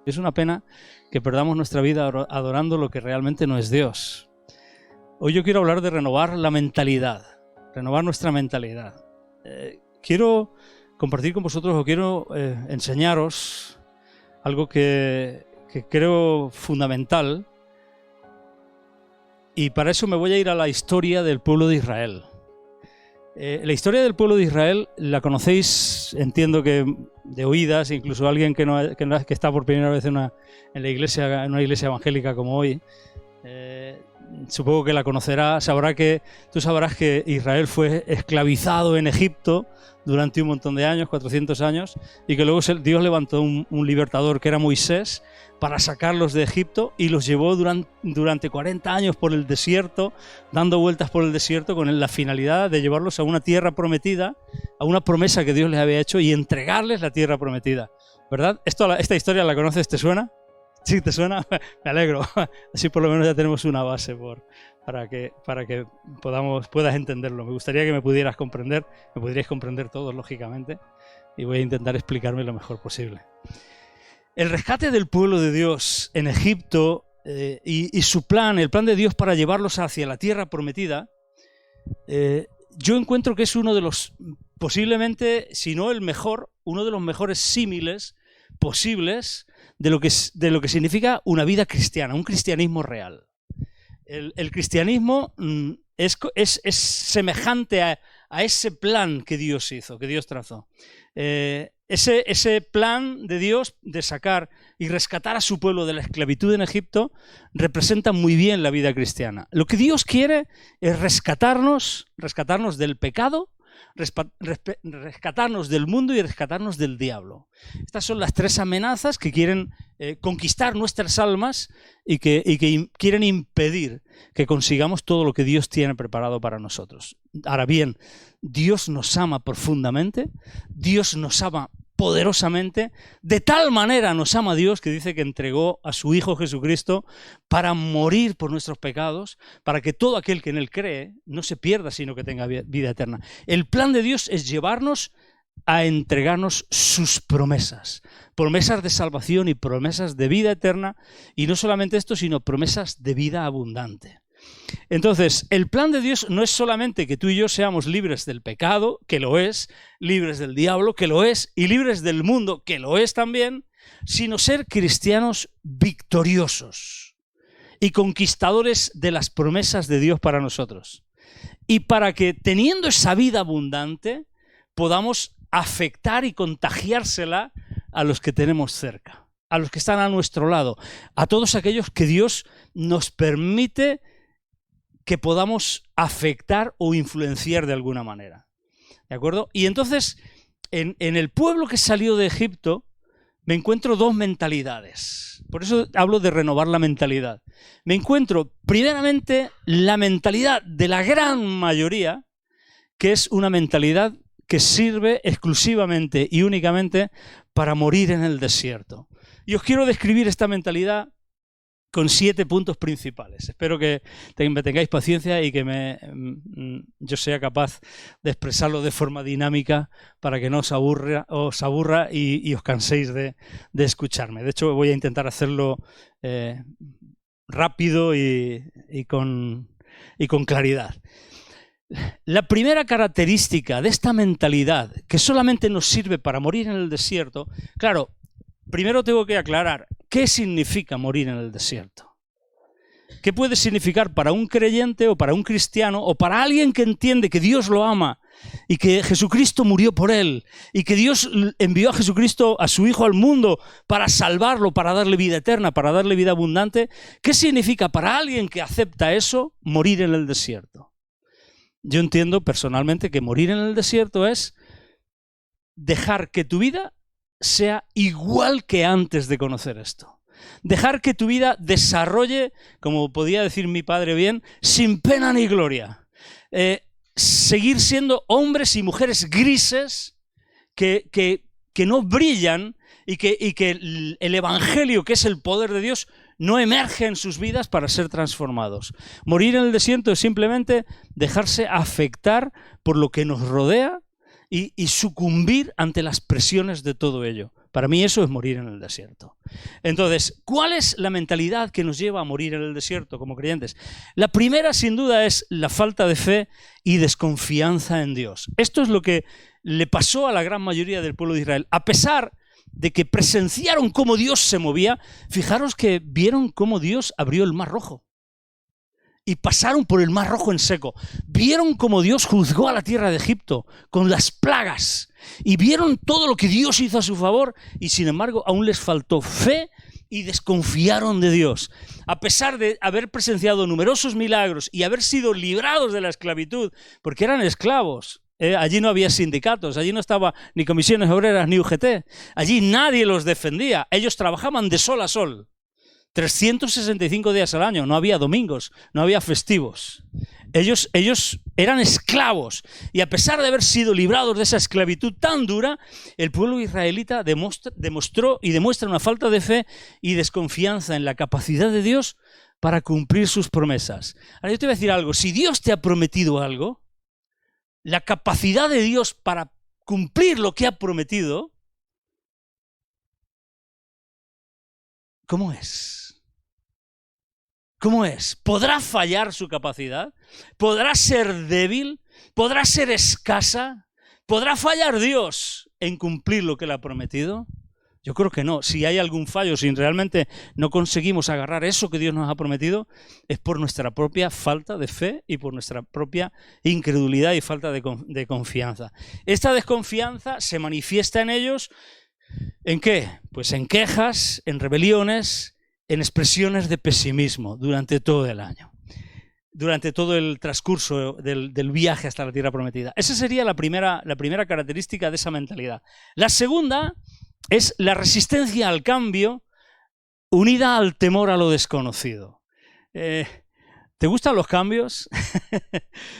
Es una pena que perdamos nuestra vida adorando lo que realmente no es Dios. Hoy yo quiero hablar de renovar la mentalidad, renovar nuestra mentalidad. Quiero compartir con vosotros o quiero enseñaros algo que creo fundamental, y para eso me voy a ir a la historia del pueblo de Israel. La historia del pueblo de Israel la conocéis, entiendo que de oídas, incluso alguien que está por primera vez en una iglesia evangélica como hoy, supongo que la conocerá, tú sabrás que Israel fue esclavizado en Egipto durante un montón de años, 400 años, y que luego Dios levantó un libertador que era Moisés para sacarlos de Egipto y los llevó durante 40 años por el desierto, dando vueltas por el desierto con la finalidad de llevarlos a una tierra prometida, a una promesa que Dios les había hecho y entregarles la tierra prometida, ¿verdad? ¿Esta historia la conoces? ¿Te suena? ¿Sí te suena? Me alegro. Así por lo menos ya tenemos una base para que puedas entenderlo. Me gustaría que me pudierais comprender todos, lógicamente, y voy a intentar explicarme lo mejor posible. El rescate del pueblo de Dios en Egipto y su plan, el plan de Dios para llevarlos hacia la tierra prometida, yo encuentro que es uno de los, posiblemente, si no el mejor, uno de los mejores símiles posibles de lo que significa una vida cristiana, un cristianismo real. El cristianismo es semejante a ese plan que Dios hizo, que Dios trazó. Ese plan de Dios de sacar y rescatar a su pueblo de la esclavitud en Egipto representa muy bien la vida cristiana. Lo que Dios quiere es rescatarnos del pecado, rescatarnos del mundo y rescatarnos del diablo. Estas son las tres amenazas que quieren conquistar nuestras almas y que quieren impedir que consigamos todo lo que Dios tiene preparado para nosotros. Ahora bien, Dios nos ama profundamente, Dios nos ama poderosamente, de tal manera nos ama Dios que dice que entregó a su Hijo Jesucristo para morir por nuestros pecados, para que todo aquel que en Él cree no se pierda, sino que tenga vida eterna. El plan de Dios es llevarnos a entregarnos sus promesas de salvación y promesas de vida eterna, y no solamente esto, sino promesas de vida abundante. Entonces, el plan de Dios no es solamente que tú y yo seamos libres del pecado, que lo es, libres del diablo, que lo es, y libres del mundo, que lo es también, sino ser cristianos victoriosos y conquistadores de las promesas de Dios para nosotros. Y para que, teniendo esa vida abundante, podamos afectar y contagiársela a los que tenemos cerca, a los que están a nuestro lado, a todos aquellos que Dios nos permite que podamos afectar o influenciar de alguna manera. ¿De acuerdo? Y entonces, en el pueblo que salió de Egipto, me encuentro dos mentalidades. Por eso hablo de renovar la mentalidad. Me encuentro, primeramente, la mentalidad de la gran mayoría, que es una mentalidad que sirve exclusivamente y únicamente para morir en el desierto. Y os quiero describir esta mentalidad con 7 puntos principales. Espero que me tengáis paciencia y que yo sea capaz de expresarlo de forma dinámica para que no os aburra y os canséis de escucharme. De hecho, voy a intentar hacerlo rápido y con claridad. La primera característica de esta mentalidad, que solamente nos sirve para morir en el desierto, claro, primero tengo que aclarar, ¿qué significa morir en el desierto? ¿Qué puede significar para un creyente o para un cristiano o para alguien que entiende que Dios lo ama y que Jesucristo murió por él y que Dios envió a Jesucristo, a su Hijo, al mundo para salvarlo, para darle vida eterna, para darle vida abundante? ¿Qué significa para alguien que acepta eso morir en el desierto? Yo entiendo personalmente que morir en el desierto es dejar que tu vida sea igual que antes de conocer esto. Dejar que tu vida desarrolle, como podía decir mi padre bien, sin pena ni gloria. Seguir siendo hombres y mujeres grises que no brillan y que el Evangelio, que es el poder de Dios, no emerge en sus vidas para ser transformados. Morir en el desierto es simplemente dejarse afectar por lo que nos rodea y sucumbir ante las presiones de todo ello, Para mí eso es morir en el desierto. Entonces, ¿cuál es la mentalidad que nos lleva a morir en el desierto como creyentes? La primera, sin duda, es la falta de fe y desconfianza en Dios. Esto es lo que le pasó a la gran mayoría del pueblo de Israel. A pesar de que presenciaron cómo Dios se movía, fijaros que vieron cómo Dios abrió el Mar Rojo. Y pasaron por el Mar Rojo en seco. Vieron cómo Dios juzgó a la tierra de Egipto con las plagas. Y vieron todo lo que Dios hizo a su favor. Y sin embargo, aún les faltó fe y desconfiaron de Dios. A pesar de haber presenciado numerosos milagros y haber sido librados de la esclavitud, porque eran esclavos. Allí no había sindicatos, allí no estaba ni comisiones obreras ni UGT. Allí nadie los defendía. Ellos trabajaban de sol a sol. 365 días al año, no había domingos, no había festivos. Ellos eran esclavos y a pesar de haber sido librados de esa esclavitud tan dura, el pueblo israelita demostró y demuestra una falta de fe y desconfianza en la capacidad de Dios para cumplir sus promesas. Ahora yo te voy a decir algo, si Dios te ha prometido algo, la capacidad de Dios para cumplir lo que ha prometido, ¿cómo es? ¿Cómo es? ¿Podrá fallar su capacidad? ¿Podrá ser débil? ¿Podrá ser escasa? ¿Podrá fallar Dios en cumplir lo que le ha prometido? Yo creo que no. Si hay algún fallo, si realmente no conseguimos agarrar eso que Dios nos ha prometido, es por nuestra propia falta de fe y por nuestra propia incredulidad y falta de confianza. Esta desconfianza se manifiesta en ellos, ¿en qué? Pues en quejas, en rebeliones, en expresiones de pesimismo durante todo el año, durante todo el transcurso del viaje hasta la tierra prometida. Esa sería la primera característica de esa mentalidad. La segunda es la resistencia al cambio unida al temor a lo desconocido. ¿Te gustan los cambios?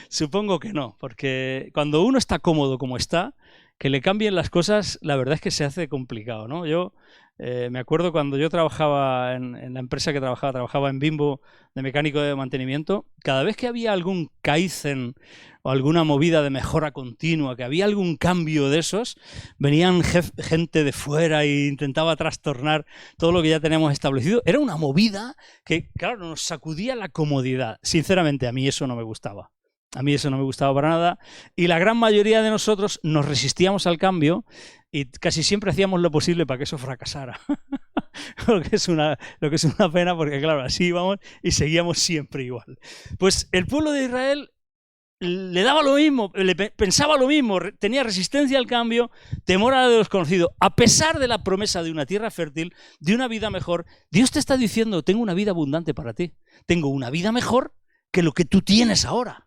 Supongo que no, porque cuando uno está cómodo como está, que le cambien las cosas, la verdad es que se hace complicado, ¿no? Yo me acuerdo cuando yo trabajaba en la empresa que trabajaba en Bimbo de mecánico de mantenimiento, cada vez que había algún Kaizen o alguna movida de mejora continua, que había algún cambio de esos, venían gente de fuera e intentaba trastornar todo lo que ya teníamos establecido. Era una movida que, claro, nos sacudía la comodidad. Sinceramente, a mí eso no me gustaba. A mí eso no me gustaba para nada y la gran mayoría de nosotros nos resistíamos al cambio y casi siempre hacíamos lo posible para que eso fracasara. lo que es una pena porque, claro, así íbamos y seguíamos siempre igual. Pues el pueblo de Israel le daba lo mismo, pensaba lo mismo, tenía resistencia al cambio, temor a lo desconocido. A pesar de la promesa de una tierra fértil, de una vida mejor, Dios te está diciendo, tengo una vida abundante para ti. Tengo una vida mejor que lo que tú tienes ahora.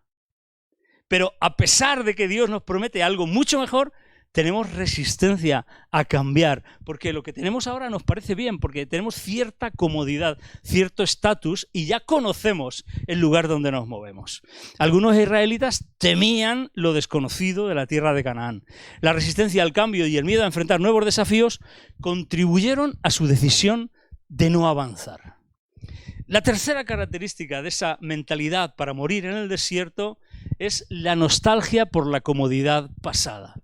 Pero a pesar de que Dios nos promete algo mucho mejor, tenemos resistencia a cambiar, porque lo que tenemos ahora nos parece bien, porque tenemos cierta comodidad, cierto estatus y ya conocemos el lugar donde nos movemos. Algunos israelitas temían lo desconocido de la tierra de Canaán. La resistencia al cambio y el miedo a enfrentar nuevos desafíos contribuyeron a su decisión de no avanzar. La tercera característica de esa mentalidad para morir en el desierto es la nostalgia por la comodidad pasada.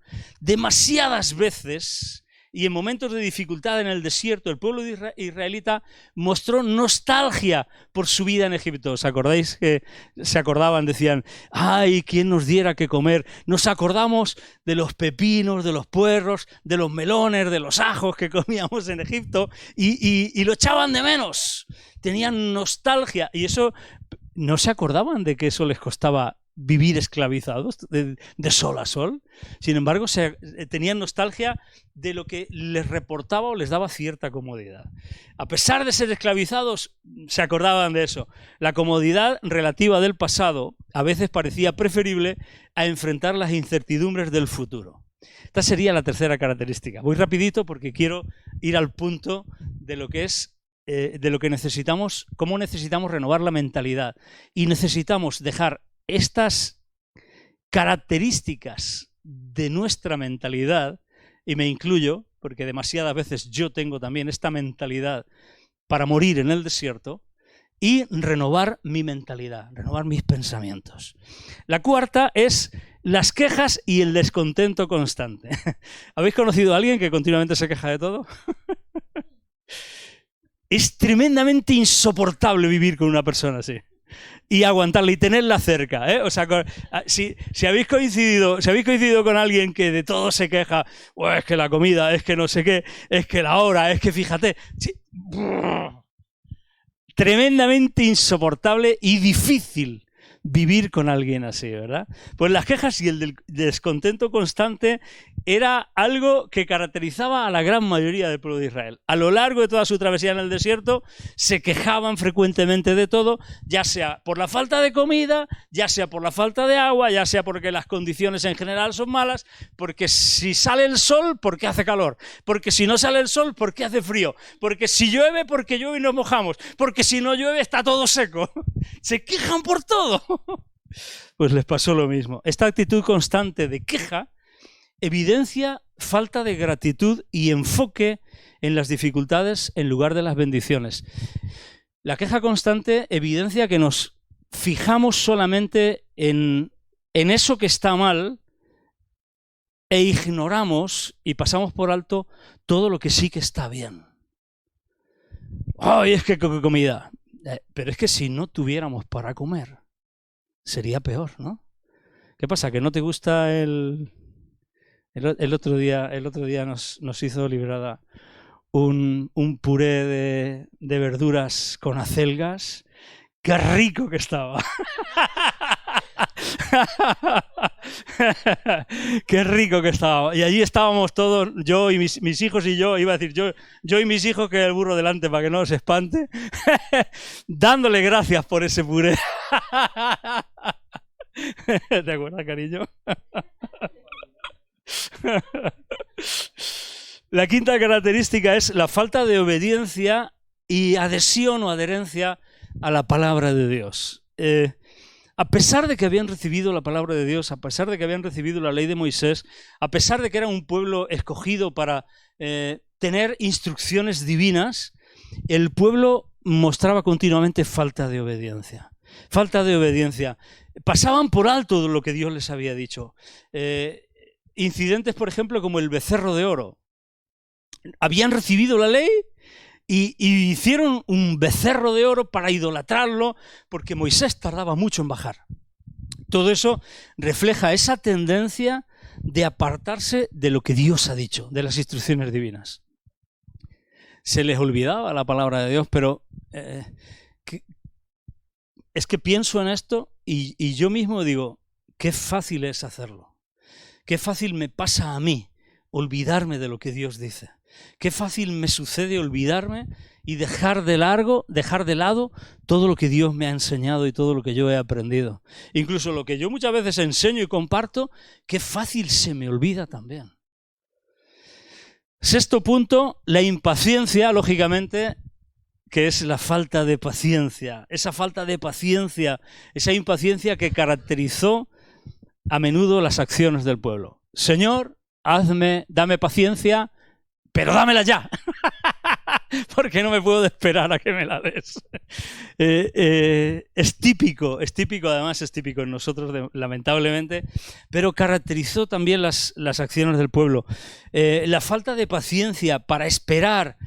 Demasiadas veces y en momentos de dificultad en el desierto, el pueblo israelita mostró nostalgia por su vida en Egipto. ¿Os acordáis que se acordaban? Decían, ¡ay, quién nos diera que comer! Nos acordamos de los pepinos, de los puerros, de los melones, de los ajos que comíamos en Egipto y lo echaban de menos. Tenían nostalgia y eso no se acordaban de que eso les costaba vivir esclavizados de sol a sol. Sin embargo, tenían nostalgia de lo que les reportaba o les daba cierta comodidad. A pesar de ser esclavizados, se acordaban de eso. La comodidad relativa del pasado a veces parecía preferible a enfrentar las incertidumbres del futuro. Esta sería la tercera característica. Voy rapidito porque quiero ir al punto de lo que es de lo que necesitamos, cómo necesitamos renovar la mentalidad. Y necesitamos dejar estas características de nuestra mentalidad, y me incluyo, porque demasiadas veces yo tengo también esta mentalidad para morir en el desierto, y renovar mi mentalidad, renovar mis pensamientos. La cuarta es las quejas y el descontento constante. ¿Habéis conocido a alguien que continuamente se queja de todo? Es tremendamente insoportable vivir con una persona así. Y aguantarla y tenerla cerca, ¿eh? O sea, si habéis coincidido con alguien que de todo se queja, es que la comida, es que no sé qué, es que la hora, es que fíjate... Sí. Tremendamente insoportable y difícil vivir con alguien así, ¿verdad? Pues las quejas y el descontento constante era algo que caracterizaba a la gran mayoría del pueblo de Israel. A lo largo de toda su travesía en el desierto se quejaban frecuentemente de todo, ya sea por la falta de comida, ya sea por la falta de agua, ya sea porque las condiciones en general son malas, porque si sale el sol, porque hace calor, porque si no sale el sol, porque hace frío, porque si llueve, porque llueve y nos mojamos, porque si no llueve está todo seco. Se quejan por todo. Pues les pasó lo mismo. Esta actitud constante de queja evidencia falta de gratitud y enfoque en las dificultades en lugar de las bendiciones. La queja constante evidencia que nos fijamos solamente en eso que está mal e ignoramos y pasamos por alto todo lo que sí que está bien. ¡Ay, es que comida! Pero es que si no tuviéramos para comer, sería peor, ¿no? ¿Qué pasa? ¿Que no te gusta el otro día nos hizo Librada un puré de verduras con acelgas? ¡Qué rico que estaba! ¡Qué rico que estaba! Y allí estábamos todos, yo y mis hijos y yo, iba a decir yo y mis hijos, que el burro delante para que no se espante, dándole gracias por ese puré. ¿Te acuerdas, cariño? La quinta característica es la falta de obediencia y adhesión o adherencia a la palabra de Dios. A pesar de que habían recibido la palabra de Dios, a pesar de que habían recibido la ley de Moisés, a pesar de que eran un pueblo escogido para tener instrucciones divinas, el pueblo mostraba continuamente falta de obediencia. Falta de obediencia. Pasaban por alto lo que Dios les había dicho. Incidentes, por ejemplo, como el becerro de oro. Habían recibido la ley y hicieron un becerro de oro para idolatrarlo, porque Moisés tardaba mucho en bajar. Todo eso refleja esa tendencia de apartarse de lo que Dios ha dicho, de las instrucciones divinas. Se les olvidaba la palabra de Dios, pero es que pienso en esto y yo mismo digo, qué fácil es hacerlo. Qué fácil me pasa a mí olvidarme de lo que Dios dice. Qué fácil me sucede olvidarme y dejar de lado todo lo que Dios me ha enseñado y todo lo que yo he aprendido. Incluso lo que yo muchas veces enseño y comparto, qué fácil se me olvida también. Sexto punto, la impaciencia, lógicamente, que es la falta de paciencia. Esa falta de paciencia, esa impaciencia que caracterizó a menudo las acciones del pueblo. Señor, dame paciencia, pero dámela ya, porque no me puedo esperar a que me la des. Es típico, además es típico en nosotros, lamentablemente, pero caracterizó también las acciones del pueblo. La falta de paciencia para esperar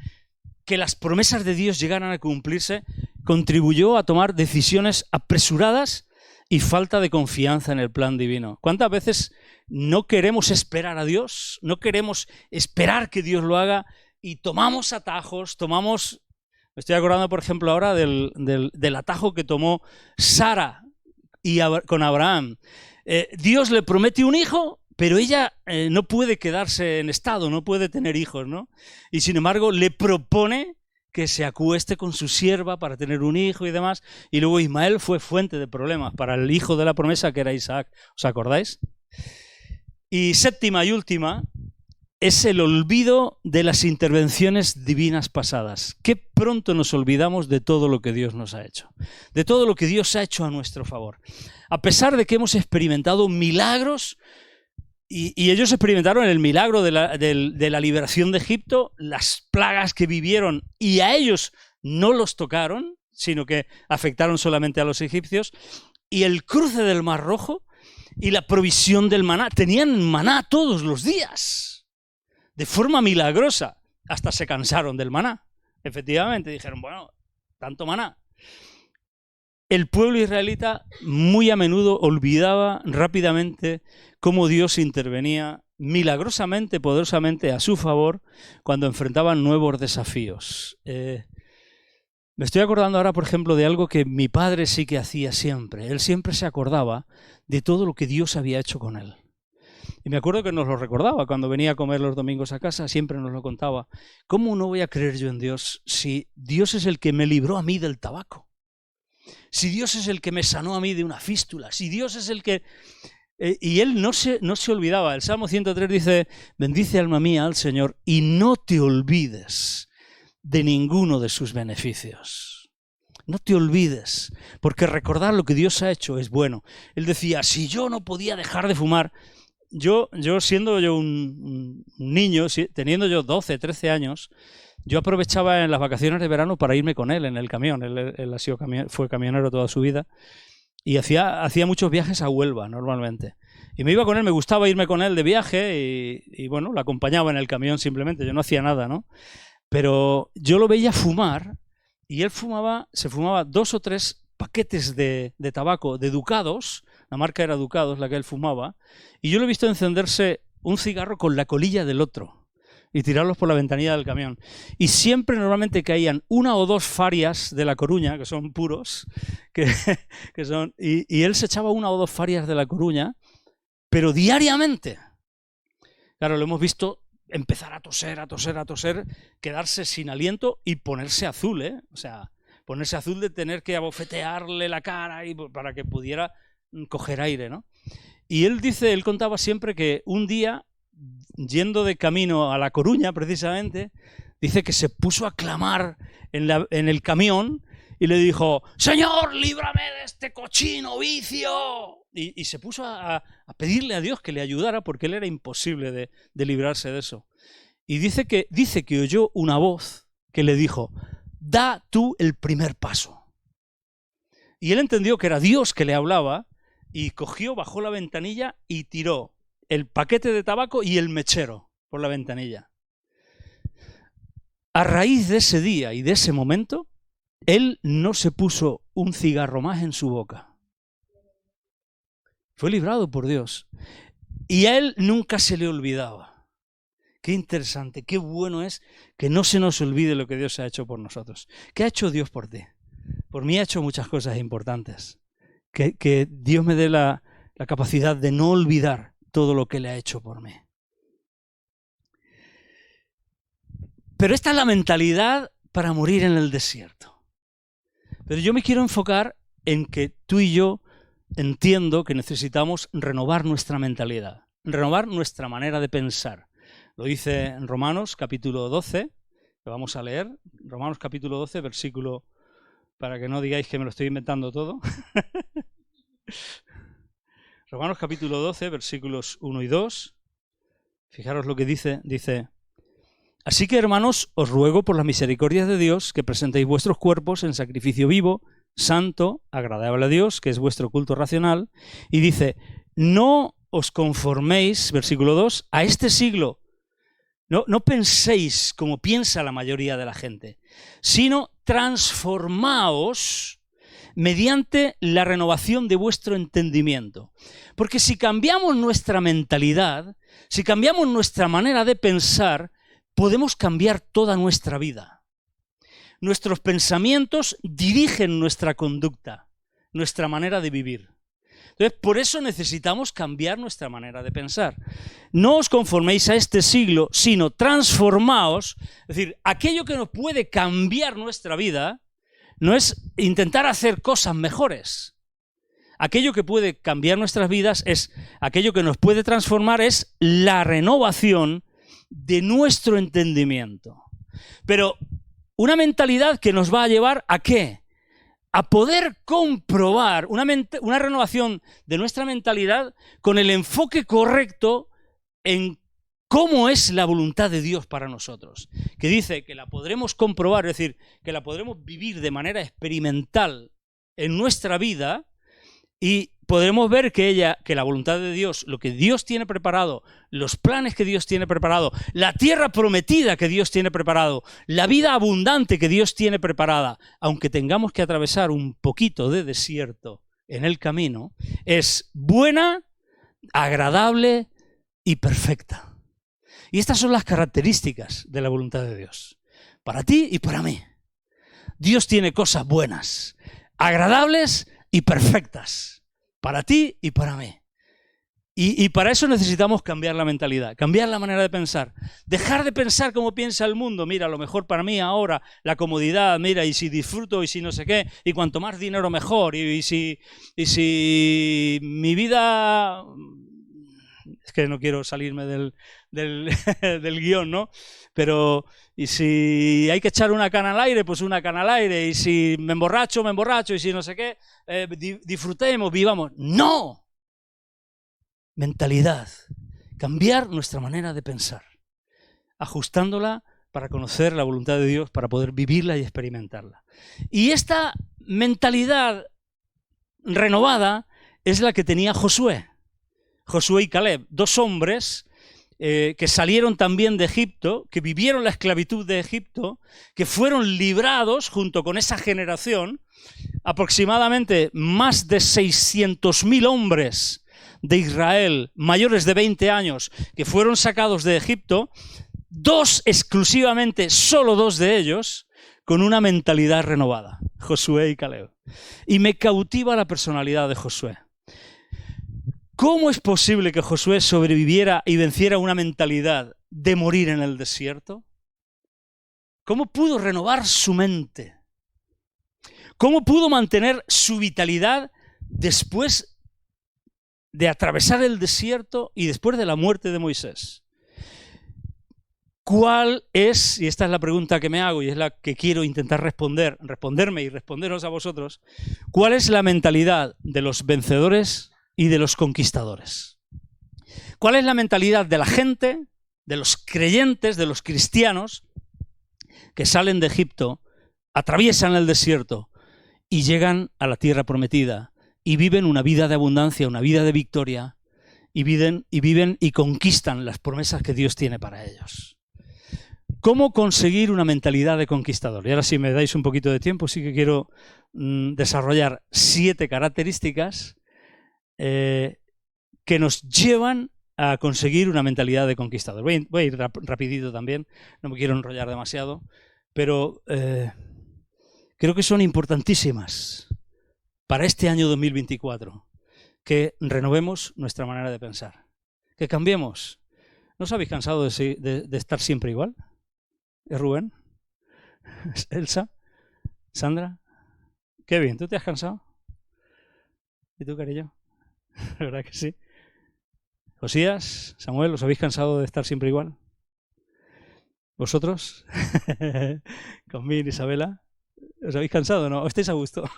que las promesas de Dios llegaran a cumplirse contribuyó a tomar decisiones apresuradas y falta de confianza en el plan divino. ¿Cuántas veces no queremos esperar a Dios? No queremos esperar que Dios lo haga y tomamos atajos, me estoy acordando, por ejemplo, ahora del atajo que tomó Sara con Abraham. Dios le promete un hijo, pero ella no puede quedarse en estado, no puede tener hijos, ¿no? Y sin embargo le propone que se acueste con su sierva para tener un hijo y demás, y luego Ismael fue fuente de problemas para el hijo de la promesa, que era Isaac. ¿Os acordáis? Y séptima y última es el olvido de las intervenciones divinas pasadas. Qué pronto nos olvidamos de todo lo que Dios nos ha hecho, de todo lo que Dios ha hecho a nuestro favor. A pesar de que hemos experimentado milagros, y ellos experimentaron el milagro de la liberación de Egipto, las plagas que vivieron, y a ellos no los tocaron, sino que afectaron solamente a los egipcios, y el cruce del Mar Rojo, y la provisión del maná. Tenían maná todos los días, de forma milagrosa. Hasta se cansaron del maná. Efectivamente, dijeron, bueno, tanto maná. El pueblo israelita muy a menudo olvidaba rápidamente cómo Dios intervenía milagrosamente, poderosamente a su favor cuando enfrentaban nuevos desafíos. Me estoy acordando ahora, por ejemplo, de algo que mi padre sí que hacía siempre. Él siempre se acordaba de todo lo que Dios había hecho con él. Y me acuerdo que nos lo recordaba cuando venía a comer los domingos a casa, siempre nos lo contaba. ¿Cómo no voy a creer yo en Dios si Dios es el que me libró a mí del tabaco? Si Dios es el que me sanó a mí de una fístula, si Dios es el que... y él no se olvidaba. El Salmo 103 dice, bendice alma mía al Señor y no te olvides de ninguno de sus beneficios. No te olvides, porque recordar lo que Dios ha hecho es bueno. Él decía, si yo no podía dejar de fumar, yo siendo yo un niño, teniendo yo 12, 13 años, yo aprovechaba en las vacaciones de verano para irme con él en el camión. Él fue camionero toda su vida y hacía muchos viajes a Huelva normalmente. Y me iba con él, me gustaba irme con él de viaje y bueno, lo acompañaba en el camión simplemente, yo no hacía nada, ¿no? Pero yo lo veía fumar y él se fumaba 2 o 3 paquetes de tabaco de Ducados, la marca era Ducados la que él fumaba, y yo lo he visto encenderse un cigarro con la colilla del otro y tirarlos por la ventanilla del camión. Y siempre normalmente caían 1 o 2 farias de La Coruña, que son puros, y él se echaba 1 o 2 farias de La Coruña, pero diariamente. Claro, lo hemos visto empezar a toser, quedarse sin aliento y ponerse azul, ¿eh? O sea, ponerse azul de tener que abofetearle la cara para que pudiera coger aire, ¿no? Y él contaba siempre que un día, yendo de camino a La Coruña precisamente, dice que se puso a clamar en el camión y le dijo, Señor, líbrame de este cochino vicio. Y se puso a pedirle a Dios que le ayudara porque él era imposible de librarse de eso. Y dice que oyó una voz que le dijo, da tú el primer paso. Y él entendió que era Dios que le hablaba y bajó la ventanilla y tiró el paquete de tabaco y el mechero por la ventanilla. A raíz de ese día y de ese momento, él no se puso un cigarro más en su boca. Fue librado por Dios. Y a él nunca se le olvidaba. Qué interesante, qué bueno es que no se nos olvide lo que Dios ha hecho por nosotros. ¿Qué ha hecho Dios por ti? Por mí ha hecho muchas cosas importantes. Que Dios me dé la capacidad de no olvidar todo lo que le ha hecho por mí. Pero esta es la mentalidad para morir en el desierto. Pero yo me quiero enfocar en que tú y yo entiendo que necesitamos renovar nuestra mentalidad, renovar nuestra manera de pensar. Lo dice en Romanos capítulo 12, que vamos a leer. Romanos capítulo 12, versículo, para que no digáis que me lo estoy inventando todo. Romanos capítulo 12, versículos 1 y 2. Fijaros lo que dice. Así que, hermanos, os ruego por las misericordias de Dios que presentéis vuestros cuerpos en sacrificio vivo, santo, agradable a Dios, que es vuestro culto racional. Y dice, no os conforméis, versículo 2, a este siglo. No penséis como piensa la mayoría de la gente, sino transformaos mediante la renovación de vuestro entendimiento. Porque si cambiamos nuestra mentalidad, si cambiamos nuestra manera de pensar, podemos cambiar toda nuestra vida. Nuestros pensamientos dirigen nuestra conducta, nuestra manera de vivir. Entonces, por eso necesitamos cambiar nuestra manera de pensar. No os conforméis a este siglo, sino transformaos. Es decir, aquello que nos puede cambiar nuestra vida no es intentar hacer cosas mejores. Aquello que puede cambiar nuestras vidas es, aquello que nos puede transformar es la renovación de nuestro entendimiento. Pero una mentalidad que nos va a llevar ¿a qué? A poder comprobar una renovación de nuestra mentalidad con el enfoque correcto en cómo es la voluntad de Dios para nosotros. Que dice que la podremos comprobar, es decir, que la podremos vivir de manera experimental en nuestra vida Y podremos ver que la voluntad de Dios, lo que Dios tiene preparado, los planes que Dios tiene preparado, la tierra prometida que Dios tiene preparado, la vida abundante que Dios tiene preparada, aunque tengamos que atravesar un poquito de desierto en el camino, es buena, agradable y perfecta. Y estas son las características de la voluntad de Dios, para ti y para mí. Dios tiene cosas buenas, agradables y perfectas, para ti y para mí. Y para eso necesitamos cambiar la mentalidad, cambiar la manera de pensar, dejar de pensar como piensa el mundo. Mira, lo mejor para mí ahora, la comodidad, mira, y si disfruto, y si no sé qué, y cuanto más dinero mejor, y si mi vida... Es que no quiero salirme del guión, ¿no? Pero, y si hay que echar una cana al aire, pues una cana al aire. Y si me emborracho, y si no sé qué, disfrutemos, vivamos. ¡No! Mentalidad. Cambiar nuestra manera de pensar, ajustándola para conocer la voluntad de Dios, para poder vivirla y experimentarla. Y esta mentalidad renovada es la que tenía Josué y Caleb, dos hombres que salieron también de Egipto, que vivieron la esclavitud de Egipto, que fueron librados junto con esa generación, aproximadamente más de 600.000 hombres de Israel mayores de 20 años que fueron sacados de Egipto, solo dos de ellos, con una mentalidad renovada, Josué y Caleb. Y me cautiva la personalidad de Josué. ¿Cómo es posible que Josué sobreviviera y venciera una mentalidad de morir en el desierto? ¿Cómo pudo renovar su mente? ¿Cómo pudo mantener su vitalidad después de atravesar el desierto y después de la muerte de Moisés? ¿Cuál es, y esta es la pregunta que me hago y es la que quiero intentar responderme y responderos a vosotros, cuál es la mentalidad de los vencedores y de los conquistadores? ¿Cuál es la mentalidad de la gente, de los creyentes, de los cristianos que salen de Egipto, atraviesan el desierto y llegan a la tierra prometida y viven una vida de abundancia, una vida de victoria y viven y conquistan las promesas que Dios tiene para ellos? ¿Cómo conseguir una mentalidad de conquistador? Y ahora, si me dais un poquito de tiempo, sí que quiero desarrollar 7 características que nos llevan a conseguir una mentalidad de conquistador. Voy a ir rapidito también, no me quiero enrollar demasiado, pero creo que son importantísimas para este año 2024, que renovemos nuestra manera de pensar, que cambiemos. ¿No os habéis cansado de estar siempre igual? ¿Es Rubén? ¿Elsa? ¿Sandra? Kevin, ¿tú te has cansado? ¿Y tú, cariño? La verdad que sí. Josías, Samuel, ¿os habéis cansado de estar siempre igual? ¿Vosotros? Conmigo, Isabela. ¿Os habéis cansado? ¿No? ¿O estáis a gusto?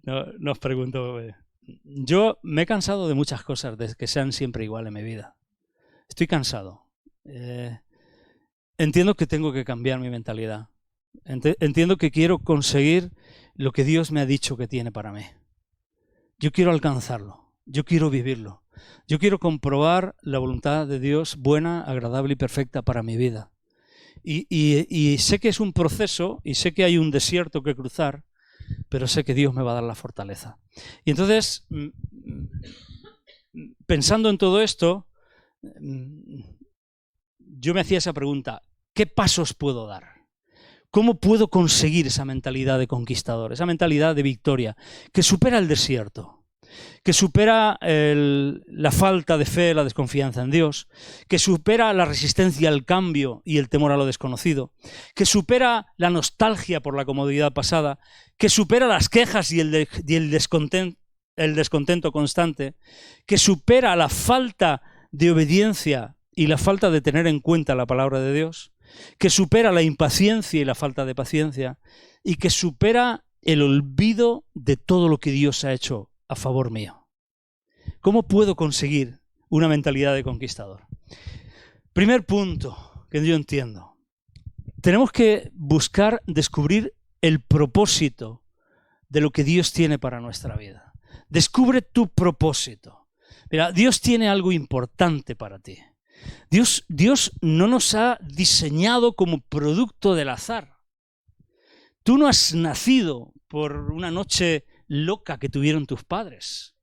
No os pregunto. Yo me he cansado de muchas cosas, de que sean siempre igual en mi vida. Estoy cansado. Entiendo que tengo que cambiar mi mentalidad. Entiendo que quiero conseguir lo que Dios me ha dicho que tiene para mí. Yo quiero alcanzarlo, yo quiero vivirlo, yo quiero comprobar la voluntad de Dios buena, agradable y perfecta para mi vida. Y sé que es un proceso y sé que hay un desierto que cruzar, pero sé que Dios me va a dar la fortaleza. Y entonces, pensando en todo esto, yo me hacía esa pregunta: ¿qué pasos puedo dar? ¿Cómo puedo conseguir esa mentalidad de conquistador, esa mentalidad de victoria, que supera el desierto, que supera la falta de fe, la desconfianza en Dios, que supera la resistencia al cambio y el temor a lo desconocido, que supera la nostalgia por la comodidad pasada, que supera las quejas y el descontento constante, que supera la falta de obediencia y la falta de tener en cuenta la palabra de Dios, que supera la impaciencia y la falta de paciencia, y que supera el olvido de todo lo que Dios ha hecho a favor mío. ¿Cómo puedo conseguir una mentalidad de conquistador? Primer punto que yo entiendo: tenemos que buscar descubrir el propósito de lo que Dios tiene para nuestra vida. Descubre tu propósito. Mira, Dios tiene algo importante para ti. Dios no nos ha diseñado como producto del azar. Tú no has nacido por una noche loca que tuvieron tus padres.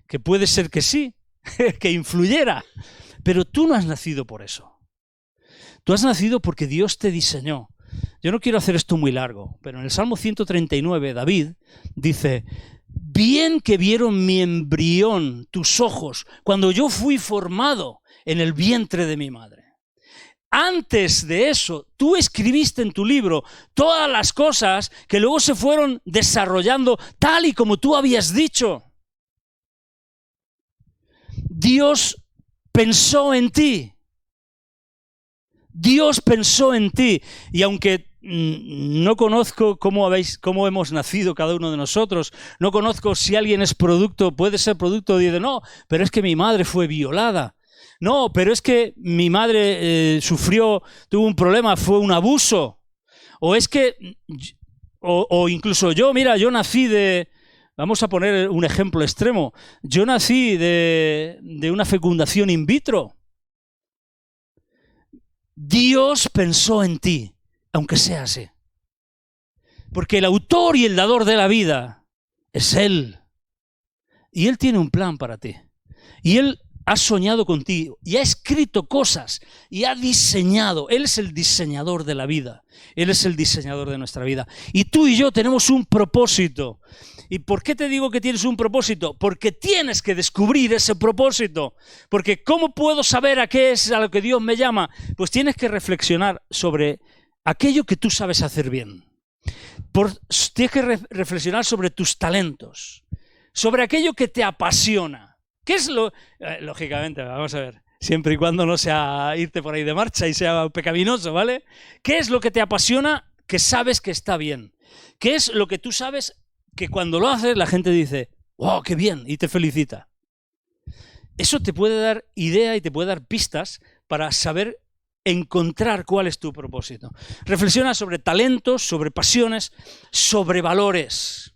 Que puede ser que sí, que influyera. Pero tú no has nacido por eso. Tú has nacido porque Dios te diseñó. Yo no quiero hacer esto muy largo, pero en el Salmo 139, David dice: bien que vieron mi embrión, tus ojos, cuando yo fui formado en el vientre de mi madre. Antes de eso, tú escribiste en tu libro todas las cosas que luego se fueron desarrollando tal y como tú habías dicho. Dios pensó en ti. Dios pensó en ti. Y aunque no conozco cómo hemos nacido cada uno de nosotros, no conozco si alguien es producto, puede ser producto de no, pero es que mi madre fue violada. No, pero es que mi madre tuvo un problema, fue un abuso. O es que, o incluso yo nací vamos a poner un ejemplo extremo, yo nací de una fecundación in vitro. Dios pensó en ti, aunque sea así. Porque el autor y el dador de la vida es Él. Y Él tiene un plan para ti. Y Él ha soñado contigo y ha escrito cosas y ha diseñado. Él es el diseñador de la vida. Él es el diseñador de nuestra vida. Y tú y yo tenemos un propósito. ¿Y por qué te digo que tienes un propósito? Porque tienes que descubrir ese propósito. Porque ¿cómo puedo saber a qué es a lo que Dios me llama? Pues tienes que reflexionar sobre aquello que tú sabes hacer bien. Tienes que reflexionar sobre tus talentos, sobre aquello que te apasiona. ¿Qué es lógicamente, vamos a ver, siempre y cuando no sea irte por ahí de marcha y sea pecaminoso, ¿vale? ¿Qué es lo que te apasiona que sabes que está bien? ¿Qué es lo que tú sabes que cuando lo haces la gente dice, ¡wow, qué bien! Y te felicita? Eso te puede dar idea y te puede dar pistas para saber encontrar cuál es tu propósito. Reflexiona sobre talentos, sobre pasiones, sobre valores.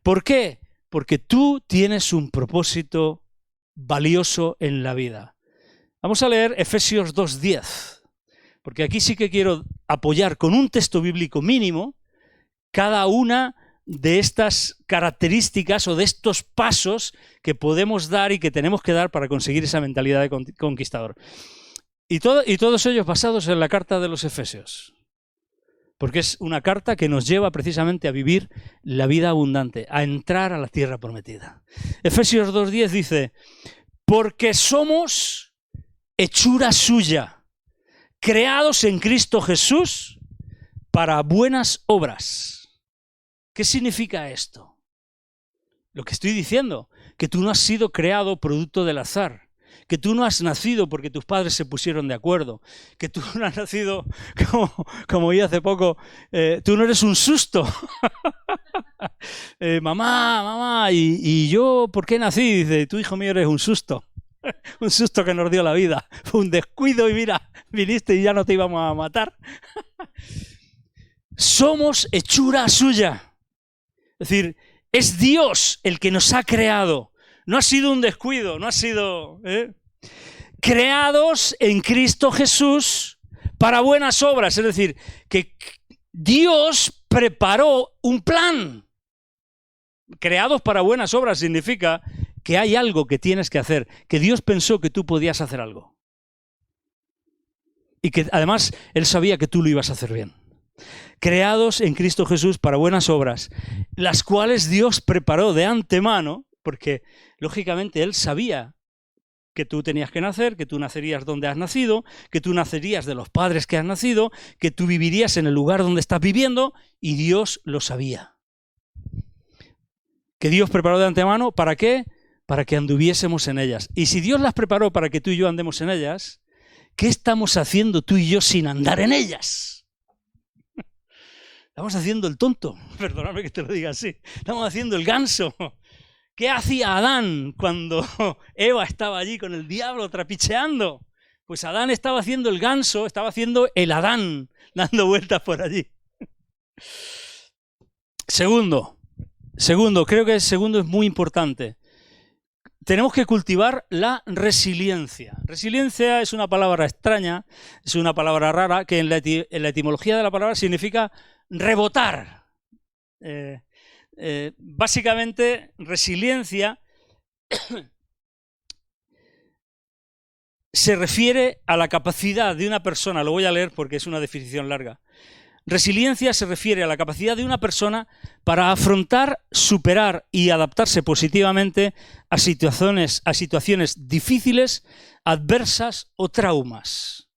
¿Por qué? Porque tú tienes un propósito valioso en la vida. Vamos a leer Efesios 2:10, porque aquí sí que quiero apoyar con un texto bíblico mínimo cada una de estas características o de estos pasos que podemos dar y que tenemos que dar para conseguir esa mentalidad de conquistador. Y todos ellos basados en la carta de los Efesios, porque es una carta que nos lleva precisamente a vivir la vida abundante, a entrar a la tierra prometida. Efesios 2:10 dice: porque somos hechura suya, creados en Cristo Jesús para buenas obras. ¿Qué significa esto? Lo que estoy diciendo, que tú no has sido creado producto del azar. Que tú no has nacido porque tus padres se pusieron de acuerdo, que tú no has nacido como oí hace poco, tú no eres un susto. Mamá, ¿y yo por qué nací? Dice, tu hijo mío eres un susto. Un susto que nos dio la vida. Fue un descuido y mira, viniste y ya no te íbamos a matar. Somos hechura suya. Es decir, es Dios el que nos ha creado. No ha sido un descuido, no ha sido... Creados en Cristo Jesús para buenas obras. Es decir, que Dios preparó un plan. Creados para buenas obras significa que hay algo que tienes que hacer, que Dios pensó que tú podías hacer algo. Y que además Él sabía que tú lo ibas a hacer bien. Creados en Cristo Jesús para buenas obras, las cuales Dios preparó de antemano, porque lógicamente Él sabía que tú tenías que nacer, que tú nacerías donde has nacido, que tú nacerías de los padres que has nacido, que tú vivirías en el lugar donde estás viviendo, y Dios lo sabía. Que Dios preparó de antemano, ¿para qué? Para que anduviésemos en ellas. Y si Dios las preparó para que tú y yo andemos en ellas, ¿qué estamos haciendo tú y yo sin andar en ellas? Estamos haciendo el tonto, perdóname que te lo diga así, estamos haciendo el ganso. ¿Qué hacía Adán cuando Eva estaba allí con el diablo trapicheando? Pues Adán estaba haciendo el ganso, estaba haciendo el Adán, dando vueltas por allí. Segundo, creo que el segundo es muy importante. Tenemos que cultivar la resiliencia. Resiliencia es una palabra extraña, es una palabra rara, que en la etimología de la palabra significa rebotar. Básicamente, resiliencia se refiere a la capacidad de una persona, lo voy a leer porque es una definición larga. Resiliencia se refiere a la capacidad de una persona para afrontar, superar y adaptarse positivamente a situaciones difíciles, adversas o traumas.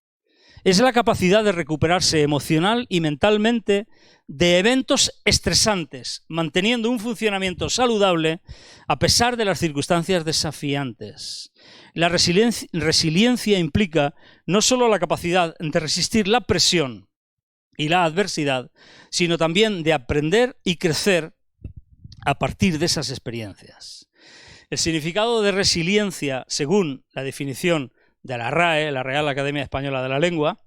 Es la capacidad de recuperarse emocional y mentalmente de eventos estresantes, manteniendo un funcionamiento saludable a pesar de las circunstancias desafiantes. La resiliencia implica no solo la capacidad de resistir la presión y la adversidad, sino también de aprender y crecer a partir de esas experiencias. El significado de resiliencia, según la definición de la RAE, la Real Academia Española de la Lengua,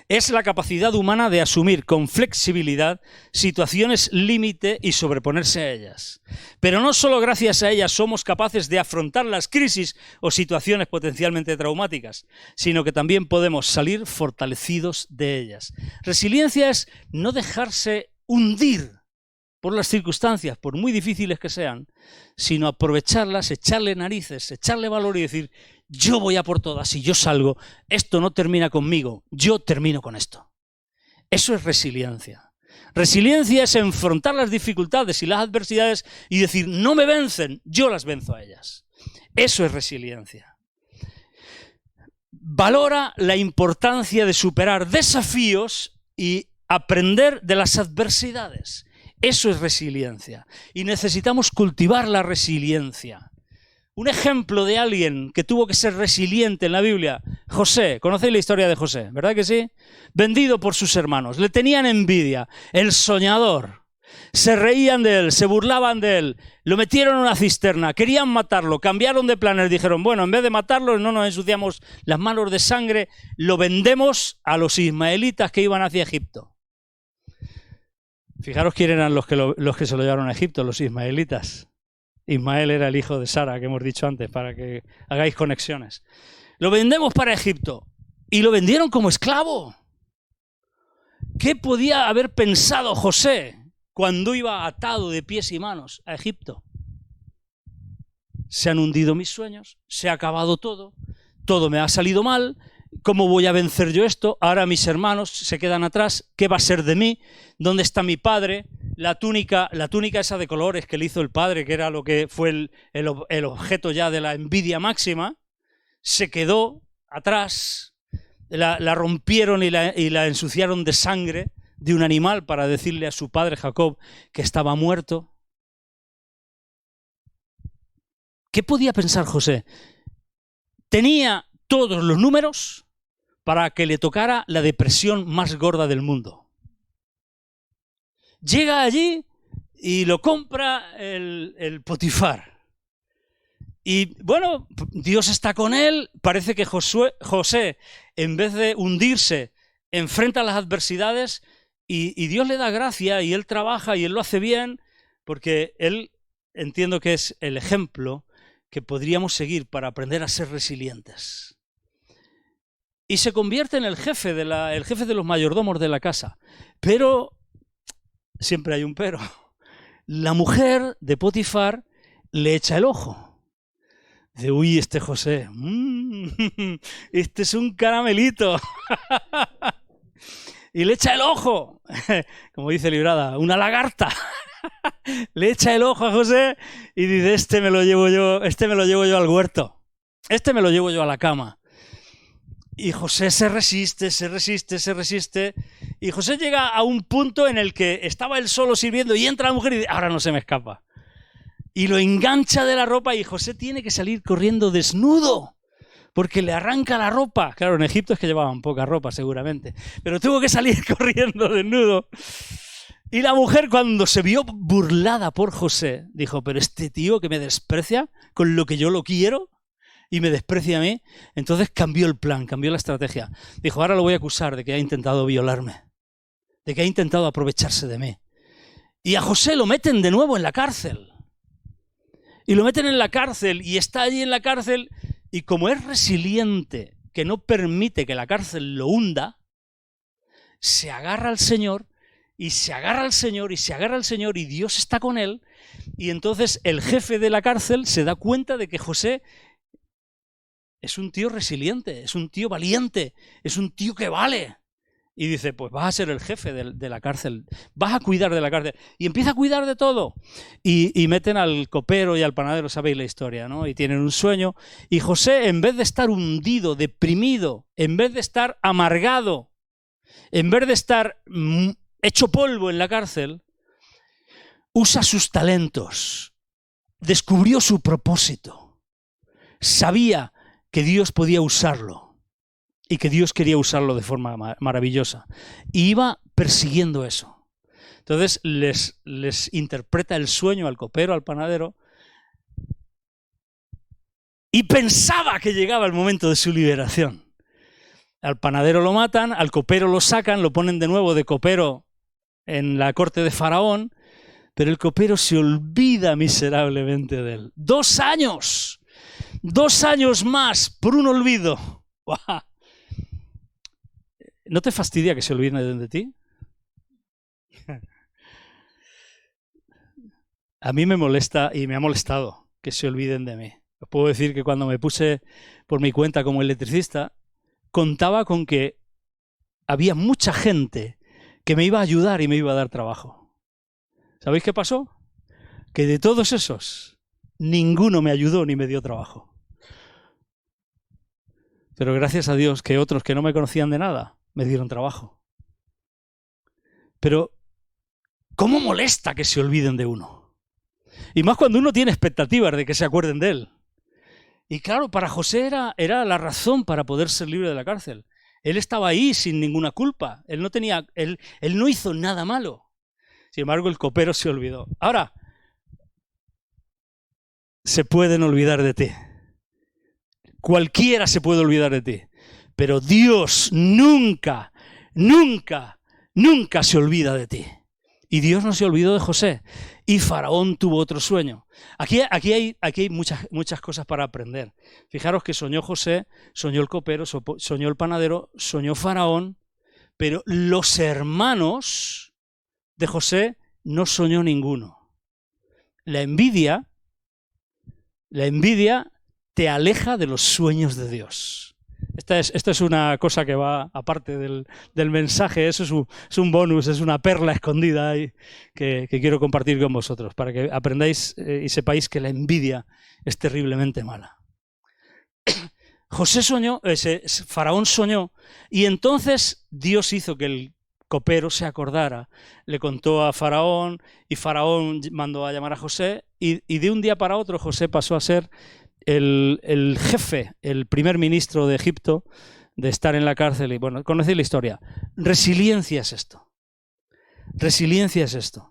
es la capacidad humana de asumir con flexibilidad situaciones límite y sobreponerse a ellas. Pero no solo gracias a ellas somos capaces de afrontar las crisis o situaciones potencialmente traumáticas, sino que también podemos salir fortalecidos de ellas. Resiliencia es no dejarse hundir por las circunstancias, por muy difíciles que sean, sino aprovecharlas, echarle narices, echarle valor y decir: yo voy a por todas y yo salgo, esto no termina conmigo, yo termino con esto. Eso es resiliencia. Resiliencia es enfrentar las dificultades y las adversidades y decir: no me vencen, yo las venzo a ellas. Eso es resiliencia. Valora la importancia de superar desafíos y aprender de las adversidades. Eso es resiliencia. Y necesitamos cultivar la resiliencia. Un ejemplo de alguien que tuvo que ser resiliente en la Biblia: José. ¿Conocéis la historia de José? ¿Verdad que sí? Vendido por sus hermanos. Le tenían envidia. El soñador. Se reían de él, se burlaban de él. Lo metieron en una cisterna. Querían matarlo. Cambiaron de planes. Dijeron: bueno, en vez de matarlo, no nos ensuciamos las manos de sangre. Lo vendemos a los ismaelitas que iban hacia Egipto. Fijaros quién eran los que se lo llevaron a Egipto, los ismaelitas. Ismael era el hijo de Sara, que hemos dicho antes, para que hagáis conexiones. Lo vendemos para Egipto. Y lo vendieron como esclavo. ¿Qué podía haber pensado José cuando iba atado de pies y manos a Egipto? Se han hundido mis sueños, se ha acabado todo me ha salido mal. ¿Cómo voy a vencer yo esto? Ahora mis hermanos se quedan atrás. ¿Qué va a ser de mí? ¿Dónde está mi padre? La túnica esa de colores que le hizo el padre, que era lo que fue el objeto ya de la envidia máxima, se quedó atrás. La rompieron y la ensuciaron de sangre de un animal para decirle a su padre Jacob que estaba muerto. ¿Qué podía pensar José? Tenía todos los números para que le tocara la depresión más gorda del mundo. Llega allí y lo compra el Potifar. Y bueno, Dios está con él. Parece que José, en vez de hundirse, enfrenta las adversidades y Dios le da gracia y él trabaja y él lo hace bien, porque él, entiendo que es el ejemplo que podríamos seguir para aprender a ser resilientes. Y se convierte en el jefe de los mayordomos de la casa. Pero, siempre hay un pero, la mujer de Potifar le echa el ojo. Dice: uy, este José, este es un caramelito. Y le echa el ojo, como dice Librada, una lagarta. Le echa el ojo a José y dice: este me lo llevo yo al huerto. Este me lo llevo yo a la cama. Y José se resiste. Y José llega a un punto en el que estaba él solo sirviendo y entra la mujer y dice: ahora no se me escapa. Y lo engancha de la ropa y José tiene que salir corriendo desnudo porque le arranca la ropa. Claro, en Egipto es que llevaban poca ropa seguramente, pero tuvo que salir corriendo desnudo. Y la mujer, cuando se vio burlada por José, dijo: pero este tío que me desprecia con lo que yo lo quiero y me desprecia a mí. Entonces cambió el plan, cambió la estrategia. Dijo: ahora lo voy a acusar de que ha intentado violarme, de que ha intentado aprovecharse de mí. Y a José lo meten de nuevo en la cárcel. Y lo meten en la cárcel y está allí en la cárcel y como es resiliente, que no permite que la cárcel lo hunda, se agarra al Señor y se agarra al Señor y se agarra al Señor y Dios está con él. Y entonces el jefe de la cárcel se da cuenta de que José es un tío resiliente, es un tío valiente, es un tío que vale. Y dice, pues vas a ser el jefe de la cárcel, vas a cuidar de la cárcel. Y empieza a cuidar de todo. Y meten al copero y al panadero, sabéis la historia, ¿no? Y tienen un sueño. Y José, en vez de estar hundido, deprimido, en vez de estar amargado, en vez de estar hecho polvo en la cárcel, usa sus talentos, descubrió su propósito, sabía que Dios podía usarlo. Y que Dios quería usarlo de forma maravillosa. Y iba persiguiendo eso. Entonces les interpreta el sueño al copero, al panadero. Y pensaba que llegaba el momento de su liberación. Al panadero lo matan, al copero lo sacan, lo ponen de nuevo de copero en la corte de Faraón. Pero el copero se olvida miserablemente de él. 2 años. 2 años más por un olvido. ¡Wow! ¿No te fastidia que se olviden de ti? A mí me molesta y me ha molestado que se olviden de mí. Os puedo decir que cuando me puse por mi cuenta como electricista, contaba con que había mucha gente que me iba a ayudar y me iba a dar trabajo. ¿Sabéis qué pasó? Que de todos esos, ninguno me ayudó ni me dio trabajo. Pero gracias a Dios que otros que no me conocían de nada me dieron trabajo. Pero, ¿cómo molesta que se olviden de uno? Y más cuando uno tiene expectativas de que se acuerden de él. Y claro, para José era la razón para poder ser libre de la cárcel. Él estaba ahí sin ninguna culpa. Él no hizo nada malo. Sin embargo, el copero se olvidó. Ahora, se pueden olvidar de ti. Cualquiera se puede olvidar de ti. Pero Dios nunca, nunca, nunca se olvida de ti. Y Dios no se olvidó de José. Y Faraón tuvo otro sueño. Aquí hay muchas cosas para aprender. Fijaros que soñó José, soñó el copero, soñó el panadero, soñó Faraón, pero los hermanos de José no soñó ninguno. La envidia te aleja de los sueños de Dios. Esta es una cosa que va aparte del mensaje, eso es un bonus, es una perla escondida ahí que quiero compartir con vosotros, para que aprendáis y sepáis que la envidia es terriblemente mala. Faraón soñó, y entonces Dios hizo que el copero se acordara, le contó a Faraón, y Faraón mandó a llamar a José, y de un día para otro José pasó a ser el jefe, el primer ministro de Egipto, de estar en la cárcel. Y bueno, conocéis la historia. Resiliencia es esto. Resiliencia es esto.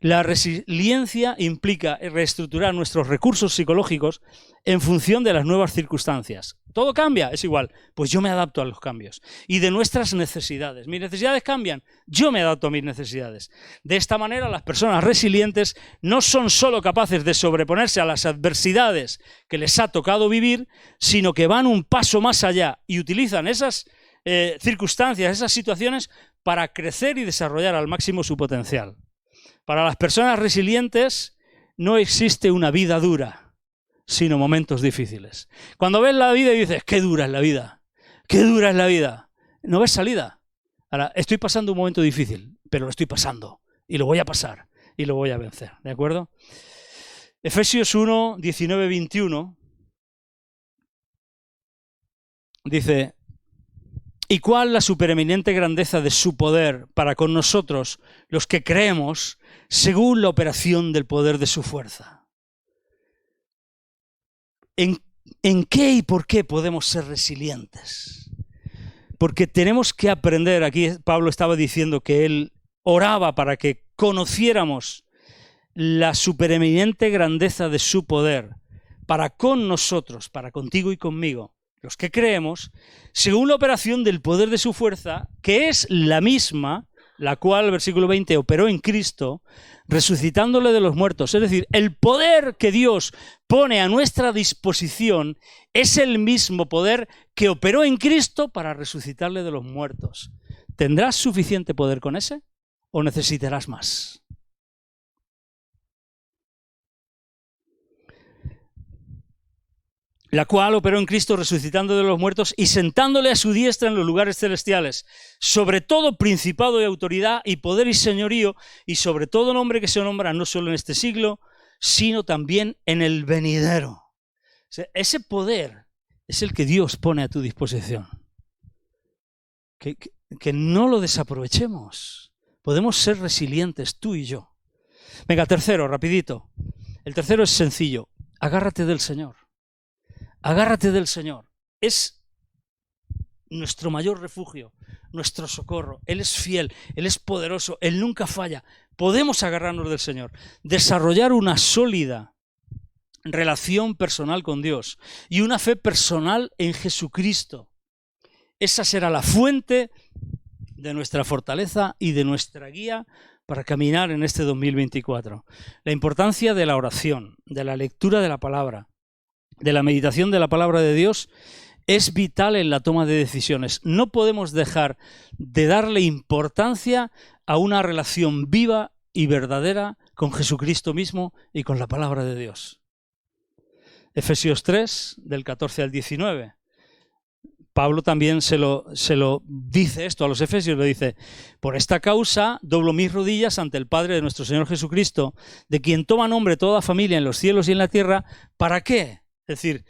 La resiliencia implica reestructurar nuestros recursos psicológicos en función de las nuevas circunstancias. ¿Todo cambia? Es igual. Pues yo me adapto a los cambios. Y de nuestras necesidades. ¿Mis necesidades cambian? Yo me adapto a mis necesidades. De esta manera, las personas resilientes no son solo capaces de sobreponerse a las adversidades que les ha tocado vivir, sino que van un paso más allá y utilizan esas circunstancias, esas situaciones, para crecer y desarrollar al máximo su potencial. Para las personas resilientes no existe una vida dura, sino momentos difíciles. Cuando ves la vida y dices, qué dura es la vida, qué dura es la vida, no ves salida. Ahora, estoy pasando un momento difícil, pero lo estoy pasando, y lo voy a pasar, y lo voy a vencer, ¿de acuerdo? Efesios 1, 19, 21 dice: ¿y cuál la supereminente grandeza de su poder para con nosotros, los que creemos, según la operación del poder de su fuerza? ¿En qué y por qué podemos ser resilientes? Porque tenemos que aprender, aquí Pablo estaba diciendo que él oraba para que conociéramos la supereminente grandeza de su poder para con nosotros, para contigo y conmigo, los que creemos, según la operación del poder de su fuerza, que es la misma la cual, versículo 20, operó en Cristo, resucitándole de los muertos. Es decir, el poder que Dios pone a nuestra disposición es el mismo poder que operó en Cristo para resucitarle de los muertos. ¿Tendrás suficiente poder con ese o necesitarás más? La cual operó en Cristo resucitando de los muertos y sentándole a su diestra en los lugares celestiales, sobre todo principado y autoridad y poder y señorío, y sobre todo nombre que se nombra no solo en este siglo, sino también en el venidero. O sea, ese poder es el que Dios pone a tu disposición. Que no lo desaprovechemos. Podemos ser resilientes, tú y yo. Venga, tercero, rapidito. El tercero es sencillo. Agárrate del Señor. Agárrate del Señor. Es nuestro mayor refugio, nuestro socorro. Él es fiel, Él es poderoso, Él nunca falla. Podemos agarrarnos del Señor. Desarrollar una sólida relación personal con Dios y una fe personal en Jesucristo. Esa será la fuente de nuestra fortaleza y de nuestra guía para caminar en este 2024. La importancia de la oración, de la lectura de la palabra, de la meditación de la palabra de Dios es vital en la toma de decisiones. No podemos dejar de darle importancia a una relación viva y verdadera con Jesucristo mismo y con la palabra de Dios. Efesios 3, del 14 al 19. Pablo también se lo dice esto a los efesios, le dice: por esta causa doblo mis rodillas ante el Padre de nuestro Señor Jesucristo, de quien toma nombre toda familia en los cielos y en la tierra. ¿Para qué? Es decir,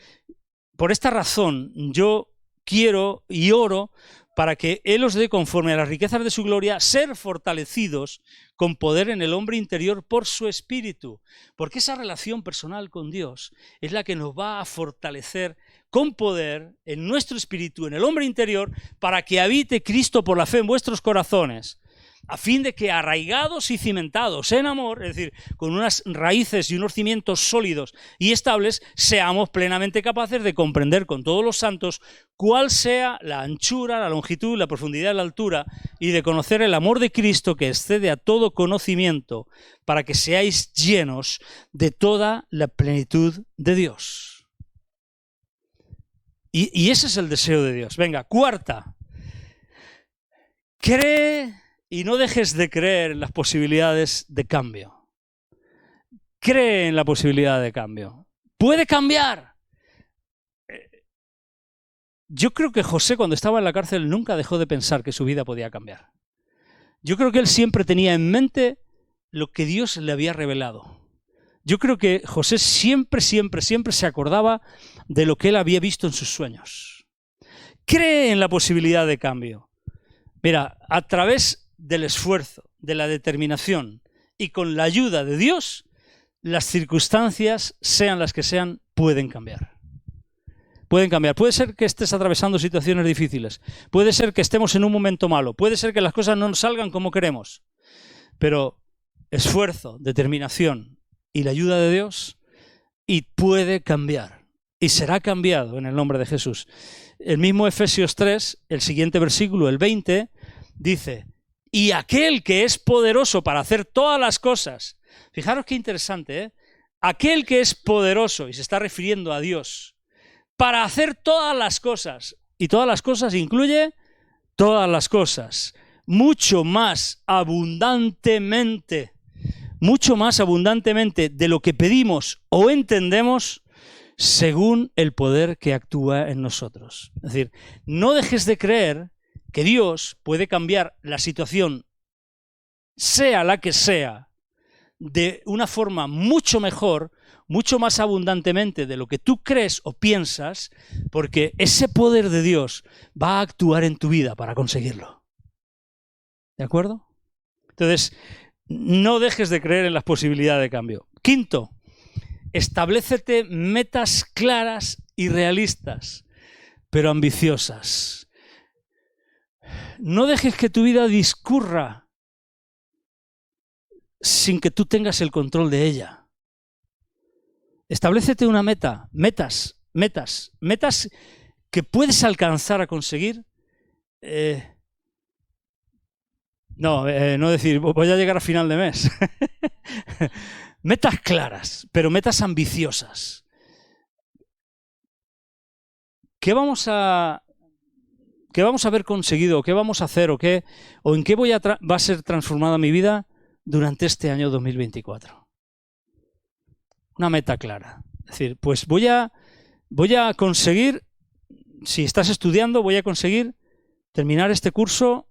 por esta razón yo quiero y oro para que Él os dé, conforme a las riquezas de su gloria, ser fortalecidos con poder en el hombre interior por su Espíritu. Porque esa relación personal con Dios es la que nos va a fortalecer con poder en nuestro espíritu, en el hombre interior, para que habite Cristo por la fe en vuestros corazones, a fin de que, arraigados y cimentados en amor, es decir, con unas raíces y unos cimientos sólidos y estables, seamos plenamente capaces de comprender con todos los santos cuál sea la anchura, la longitud, la profundidad y la altura, y de conocer el amor de Cristo que excede a todo conocimiento, para que seáis llenos de toda la plenitud de Dios. Y ese es el deseo de Dios. Venga, cuarta. Cree y no dejes de creer en las posibilidades de cambio. Cree en la posibilidad de cambio. ¡Puede cambiar! Yo creo que José, cuando estaba en la cárcel, nunca dejó de pensar que su vida podía cambiar. Yo creo que él siempre tenía en mente lo que Dios le había revelado. Yo creo que José siempre se acordaba de lo que él había visto en sus sueños. Cree en la posibilidad de cambio. Mira, a través del esfuerzo, de la determinación y con la ayuda de Dios, las circunstancias, sean las que sean, pueden cambiar. Pueden cambiar. Puede ser que estés atravesando situaciones difíciles, puede ser que estemos en un momento malo, puede ser que las cosas no nos salgan como queremos, pero esfuerzo, determinación y la ayuda de Dios, y puede cambiar. Y será cambiado en el nombre de Jesús. El mismo Efesios 3, el siguiente versículo, el 20, dice: y aquel que es poderoso para hacer todas las cosas. Fijaros qué interesante, ¿eh? Aquel que es poderoso, y se está refiriendo a Dios, para hacer todas las cosas. Y todas las cosas incluye todas las cosas. Mucho más abundantemente de lo que pedimos o entendemos, según el poder que actúa en nosotros. Es decir, no dejes de creer que Dios puede cambiar la situación, sea la que sea, de una forma mucho mejor, mucho más abundantemente de lo que tú crees o piensas, porque ese poder de Dios va a actuar en tu vida para conseguirlo. ¿De acuerdo? Entonces, no dejes de creer en las posibilidades de cambio. Quinto, establécete metas claras y realistas, pero ambiciosas. No dejes que tu vida discurra sin que tú tengas el control de ella. Establécete una meta, metas que puedes alcanzar a conseguir No, no decir, voy a llegar a final de mes. Metas claras, pero metas ambiciosas. ¿Qué vamos a haber conseguido? ¿Qué vamos a hacer? ¿O en qué va a ser transformada mi vida durante este año 2024? Una meta clara. Es decir, pues voy a conseguir, si estás estudiando, voy a conseguir terminar este curso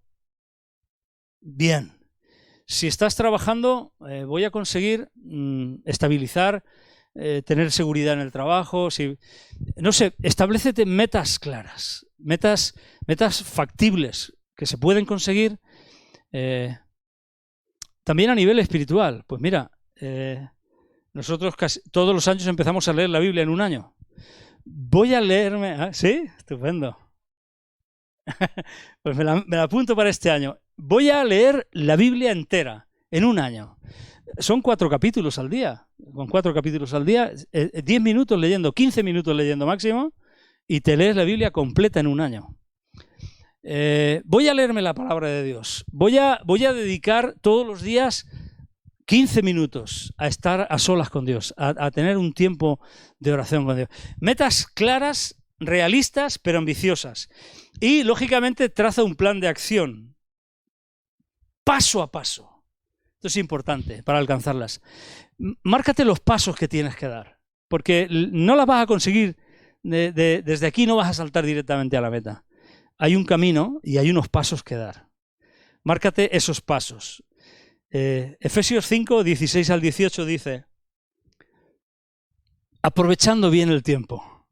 bien. Si estás trabajando, voy a conseguir estabilizar, tener seguridad en el trabajo. No sé, establécete metas claras, metas factibles que se pueden conseguir. También a nivel espiritual. Pues mira, nosotros todos los años empezamos a leer la Biblia en un año. Voy a leerme... ¿Sí? Estupendo. Pues me la apunto para este año. Voy a leer la Biblia entera en un año. Son 4 capítulos al día. Con 4 capítulos al día, 10 minutos leyendo, 15 minutos leyendo máximo, y te lees la Biblia completa en un año. Voy a leerme la palabra de Dios. Voy a dedicar todos los días 15 minutos a estar a solas con Dios, a tener un tiempo de oración con Dios. Metas claras, realistas, pero ambiciosas. Y, lógicamente, traza un plan de acción, paso a paso. Esto es importante para alcanzarlas. Márcate los pasos que tienes que dar, porque no las vas a conseguir desde aquí, no vas a saltar directamente a la meta. Hay un camino y hay unos pasos que dar. Márcate esos pasos. Efesios 5, 16 al 18 dice: aprovechando bien el tiempo,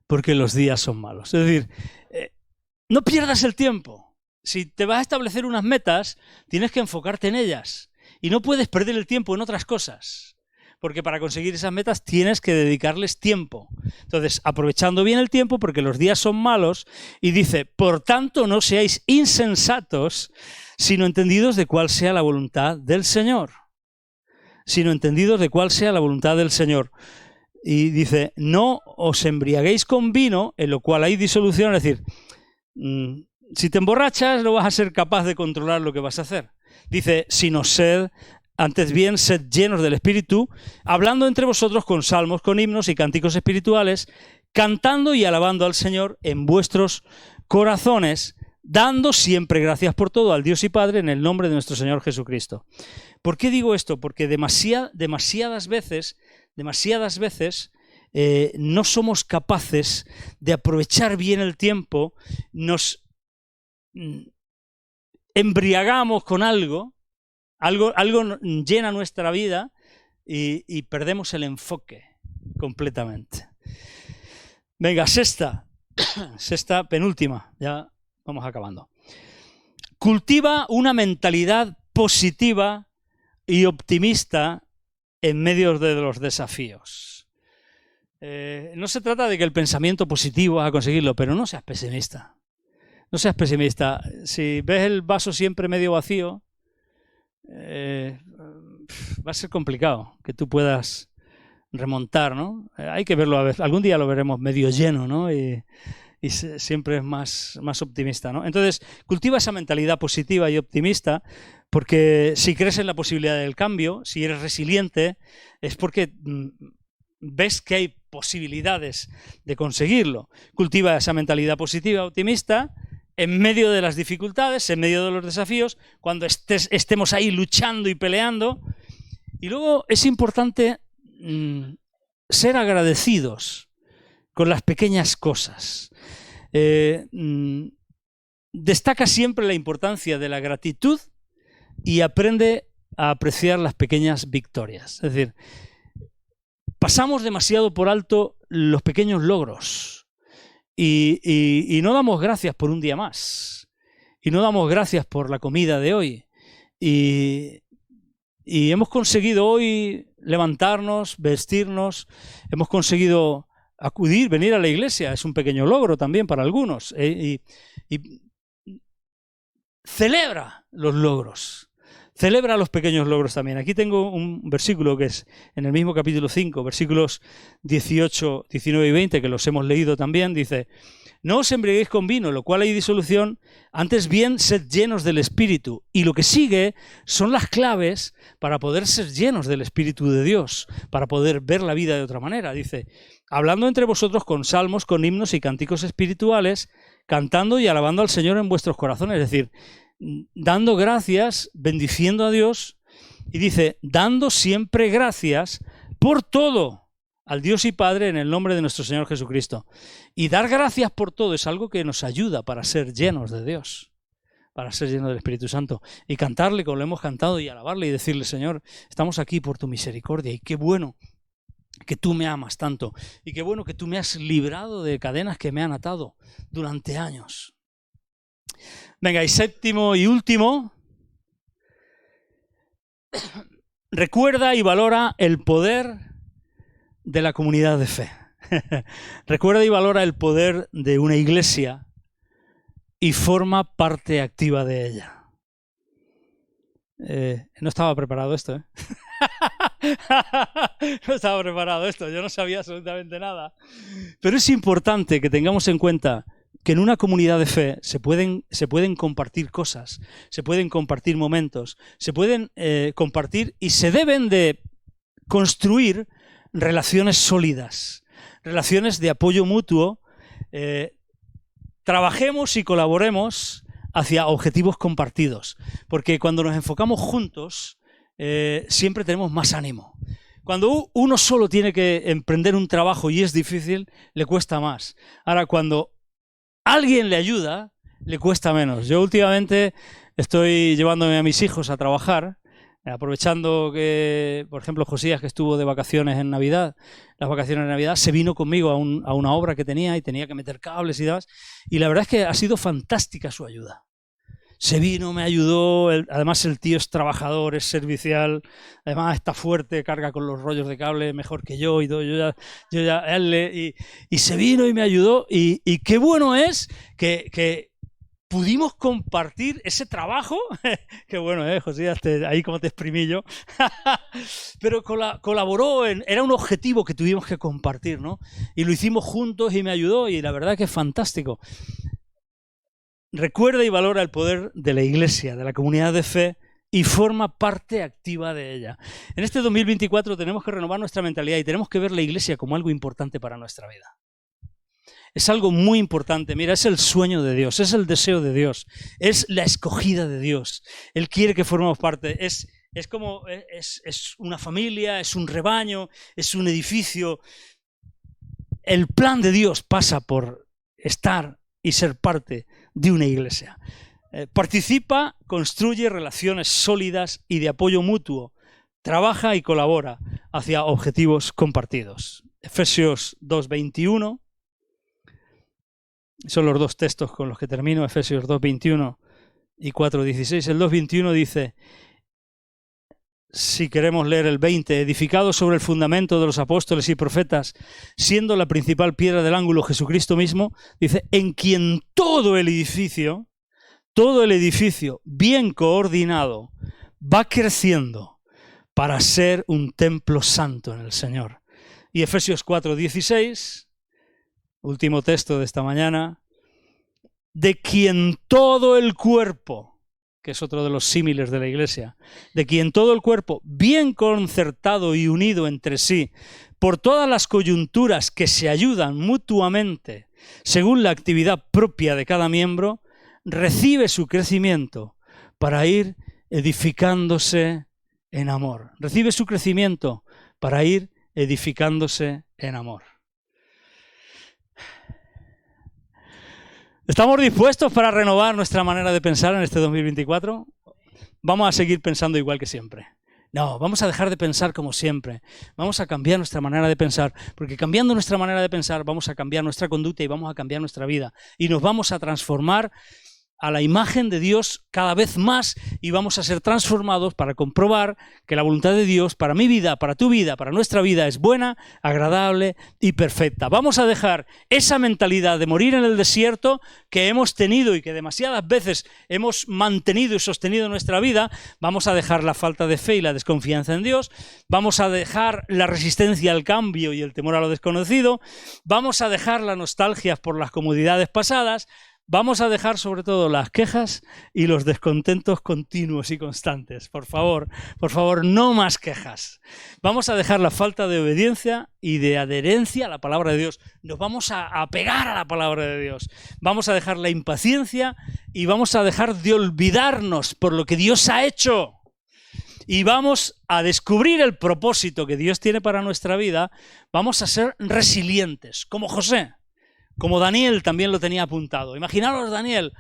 porque los días son malos. Es decir, no pierdas el tiempo. Si te vas a establecer unas metas, tienes que enfocarte en ellas. Y no puedes perder el tiempo en otras cosas. Porque para conseguir esas metas tienes que dedicarles tiempo. Entonces, aprovechando bien el tiempo, porque los días son malos, y dice, por tanto, no seáis insensatos, sino entendidos de cuál sea la voluntad del Señor. Sino entendidos de cuál sea la voluntad del Señor. Y dice, no os embriaguéis con vino, en lo cual hay disolución. Es decir, si te emborrachas, no vas a ser capaz de controlar lo que vas a hacer. Dice, sino sed, antes bien, sed llenos del Espíritu, hablando entre vosotros con salmos, con himnos y cánticos espirituales, cantando y alabando al Señor en vuestros corazones, dando siempre gracias por todo al Dios y Padre en el nombre de nuestro Señor Jesucristo. ¿Por qué digo esto? Porque demasiadas veces no somos capaces de aprovechar bien el tiempo, nos embriagamos con algo llena nuestra vida y perdemos el enfoque completamente. Venga, sexta, penúltima, ya vamos acabando. Cultiva una mentalidad positiva y optimista en medio de los desafíos. No se trata de que el pensamiento positivo va a conseguirlo, pero no seas pesimista. No seas pesimista. Si ves el vaso siempre medio vacío, va a ser complicado que tú puedas remontar, ¿no? Hay que verlo a ver. Algún día lo veremos medio lleno, ¿no? Y siempre es más optimista, ¿no? Entonces, cultiva esa mentalidad positiva y optimista, porque si crees en la posibilidad del cambio, si eres resiliente, es porque ves que hay posibilidades de conseguirlo. Cultiva esa mentalidad positiva, optimista, en medio de las dificultades, en medio de los desafíos, cuando estemos ahí luchando y peleando. Y luego es importante ser agradecidos con las pequeñas cosas. Destaca siempre la importancia de la gratitud y aprende a apreciar las pequeñas victorias. Es decir, pasamos demasiado por alto los pequeños logros. Y no damos gracias por un día más. Y no damos gracias por la comida de hoy. Y hemos conseguido hoy levantarnos, vestirnos. Hemos conseguido venir a la iglesia. Es un pequeño logro también para algunos. Y celebra los logros. Celebra los pequeños logros también. Aquí tengo un versículo que es en el mismo capítulo 5, versículos 18, 19 y 20, que los hemos leído también. Dice: no os embriaguéis con vino, lo cual hay disolución, antes bien sed llenos del Espíritu. Y lo que sigue son las claves para poder ser llenos del Espíritu de Dios, para poder ver la vida de otra manera. Dice: hablando entre vosotros con salmos, con himnos y cánticos espirituales, cantando y alabando al Señor en vuestros corazones. Es decir, dando gracias, bendiciendo a Dios, y dice, dando siempre gracias por todo al Dios y Padre en el nombre de nuestro Señor Jesucristo. Y dar gracias por todo es algo que nos ayuda para ser llenos de Dios, para ser llenos del Espíritu Santo. Y cantarle como lo hemos cantado y alabarle y decirle: Señor, estamos aquí por tu misericordia, y qué bueno que tú me amas tanto, y qué bueno que tú me has librado de cadenas que me han atado durante años. Venga, y séptimo y último, recuerda y valora el poder de la comunidad de fe. Recuerda y valora el poder de una iglesia y forma parte activa de ella. No estaba preparado esto, ¿eh? No estaba preparado esto, yo no sabía absolutamente nada. Pero es importante que tengamos en cuenta que en una comunidad de fe se pueden compartir cosas, se pueden compartir momentos, se pueden compartir y se deben de construir relaciones sólidas, relaciones de apoyo mutuo. Trabajemos y colaboremos hacia objetivos compartidos, porque cuando nos enfocamos juntos siempre tenemos más ánimo. Cuando uno solo tiene que emprender un trabajo y es difícil, le cuesta más. Ahora, cuando alguien le ayuda, le cuesta menos. Yo últimamente estoy llevándome a mis hijos a trabajar, aprovechando que, por ejemplo, Josías, que estuvo de vacaciones en Navidad, las vacaciones de Navidad, se vino conmigo a una obra que tenía y tenía que meter cables y demás. Y la verdad es que ha sido fantástica su ayuda. Se vino, me ayudó, además el tío es trabajador, es servicial, además está fuerte, carga con los rollos de cable mejor que yo, y se vino y me ayudó, y qué bueno es que pudimos compartir ese trabajo. Qué bueno, José, ahí como te exprimí yo. Pero colaboró, era un objetivo que tuvimos que compartir, ¿no? Y lo hicimos juntos y me ayudó, y la verdad que es fantástico. Recuerda y valora el poder de la iglesia, de la comunidad de fe, y forma parte activa de ella. En este 2024 tenemos que renovar nuestra mentalidad y tenemos que ver la iglesia como algo importante para nuestra vida. Es algo muy importante. Mira, es el sueño de Dios, es el deseo de Dios, es la escogida de Dios. Él quiere que formemos parte. Es una familia, es un rebaño, es un edificio. El plan de Dios pasa por estar y ser parte de una iglesia. Participa, construye relaciones sólidas y de apoyo mutuo. Trabaja y colabora hacia objetivos compartidos. Efesios 2:21. Son los dos textos con los que termino, Efesios 2:21 y 4:16. El 2:21 dice, si queremos leer el 20, edificado sobre el fundamento de los apóstoles y profetas, siendo la principal piedra del ángulo Jesucristo mismo, dice, en quien todo el edificio bien coordinado va creciendo para ser un templo santo en el Señor. Y Efesios 4:16, último texto de esta mañana, de quien todo el cuerpo, que es otro de los símiles de la iglesia, de quien todo el cuerpo, bien concertado y unido entre sí, por todas las coyunturas que se ayudan mutuamente, según la actividad propia de cada miembro, recibe su crecimiento para ir edificándose en amor. Recibe su crecimiento para ir edificándose en amor. ¿Estamos dispuestos para renovar nuestra manera de pensar en este 2024? ¿Vamos a seguir pensando igual que siempre? No, vamos a dejar de pensar como siempre. Vamos a cambiar nuestra manera de pensar, porque cambiando nuestra manera de pensar vamos a cambiar nuestra conducta y vamos a cambiar nuestra vida. Y nos vamos a transformar a la imagen de Dios cada vez más y vamos a ser transformados para comprobar que la voluntad de Dios para mi vida, para tu vida, para nuestra vida es buena, agradable y perfecta. Vamos a dejar esa mentalidad de morir en el desierto que hemos tenido y que demasiadas veces hemos mantenido y sostenido en nuestra vida. Vamos a dejar la falta de fe y la desconfianza en Dios. Vamos a dejar la resistencia al cambio y el temor a lo desconocido. Vamos a dejar la nostalgia por las comodidades pasadas. Vamos a dejar sobre todo las quejas y los descontentos continuos y constantes. Por favor, no más quejas. Vamos a dejar la falta de obediencia y de adherencia a la palabra de Dios. Nos vamos a apegar a la palabra de Dios. Vamos a dejar la impaciencia y vamos a dejar de olvidarnos por lo que Dios ha hecho. Y vamos a descubrir el propósito que Dios tiene para nuestra vida. Vamos a ser resilientes, como José. Como Daniel también lo tenía apuntado. Imaginaros Daniel.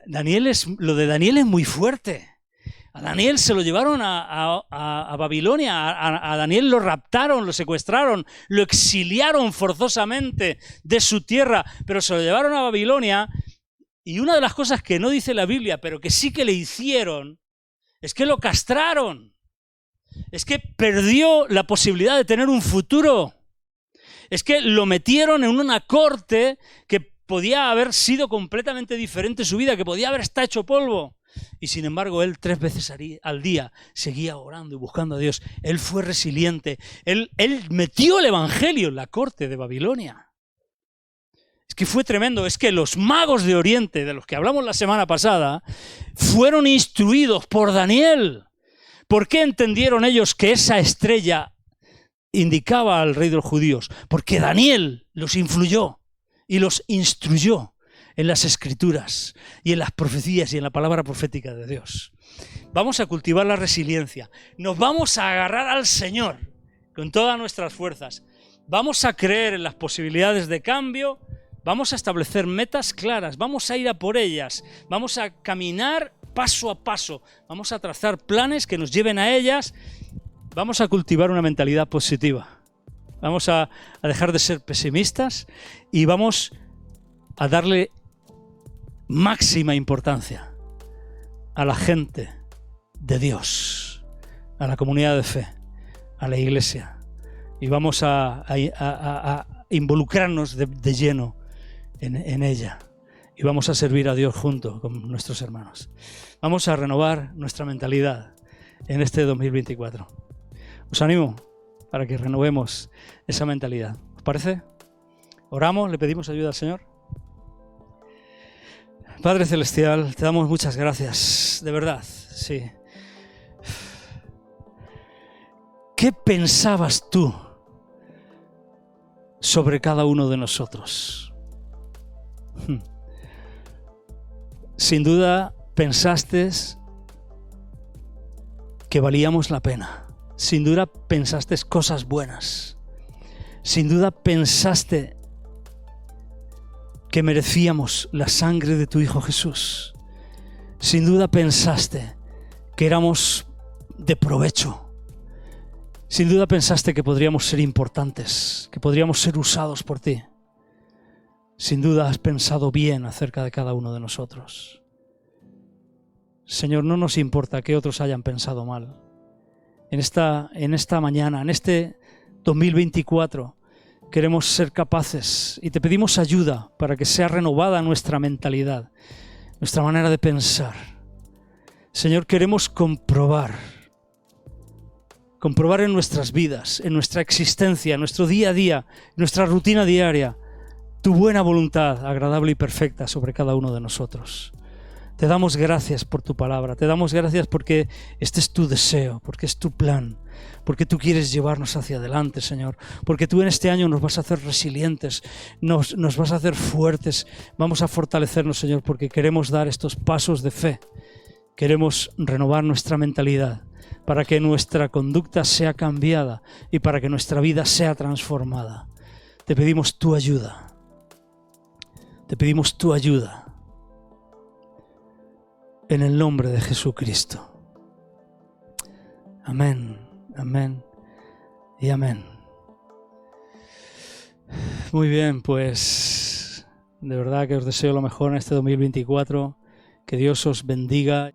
Lo de Daniel es muy fuerte. A Daniel se lo llevaron a Babilonia. A Daniel lo raptaron, lo secuestraron, lo exiliaron forzosamente de su tierra, pero se lo llevaron a Babilonia. Y una de las cosas que no dice la Biblia, pero que sí que le hicieron, es que lo castraron. Es que perdió la posibilidad de tener un futuro. Es que lo metieron en una corte que podía haber sido completamente diferente su vida, que podía haber estado hecho polvo. Y sin embargo, él 3 veces al día seguía orando y buscando a Dios. Él fue resiliente. Él metió el evangelio en la corte de Babilonia. Es que fue tremendo. Es que los magos de Oriente, de los que hablamos la semana pasada, fueron instruidos por Daniel. ¿Por qué entendieron ellos que esa estrella indicaba al rey de los judíos? Porque Daniel los influyó y los instruyó en las escrituras y en las profecías y en la palabra profética de Dios. Vamos a cultivar la resiliencia. Nos vamos a agarrar al Señor con todas nuestras fuerzas. Vamos a creer en las posibilidades de cambio. Vamos a establecer metas claras. Vamos a ir a por ellas. Vamos a caminar paso a paso. Vamos a trazar planes que nos lleven a ellas. Vamos a cultivar una mentalidad positiva. Vamos a dejar de ser pesimistas y vamos a darle máxima importancia a la gente de Dios, a la comunidad de fe, a la iglesia. Y vamos a involucrarnos de lleno en ella. Y vamos a servir a Dios junto con nuestros hermanos. Vamos a renovar nuestra mentalidad en este 2024. Os animo para que renovemos esa mentalidad. ¿Os parece? Oramos, le pedimos ayuda al Señor. Padre Celestial, te damos muchas gracias, de verdad, sí. ¿Qué pensabas tú sobre cada uno de nosotros? Sin duda pensaste que valíamos la pena. Sin duda pensaste cosas buenas. Sin duda pensaste que merecíamos la sangre de tu Hijo Jesús. Sin duda pensaste que éramos de provecho. Sin duda pensaste que podríamos ser importantes, que podríamos ser usados por ti. Sin duda has pensado bien acerca de cada uno de nosotros. Señor, no nos importa que otros hayan pensado mal. En esta mañana, en este 2024, queremos ser capaces y te pedimos ayuda para que sea renovada nuestra mentalidad, nuestra manera de pensar. Señor, queremos comprobar en nuestras vidas, en nuestra existencia, en nuestro día a día, en nuestra rutina diaria, tu buena voluntad agradable y perfecta sobre cada uno de nosotros. Te damos gracias por tu palabra, te damos gracias porque este es tu deseo, porque es tu plan, porque tú quieres llevarnos hacia adelante, Señor, porque tú en este año nos vas a hacer resilientes, nos vas a hacer fuertes, vamos a fortalecernos, Señor, porque queremos dar estos pasos de fe, queremos renovar nuestra mentalidad para que nuestra conducta sea cambiada y para que nuestra vida sea transformada. Te pedimos tu ayuda, te pedimos tu ayuda. En el nombre de Jesucristo. Amén, amén y amén. Muy bien, pues De verdad que os deseo lo mejor en este 2024. Que Dios os bendiga.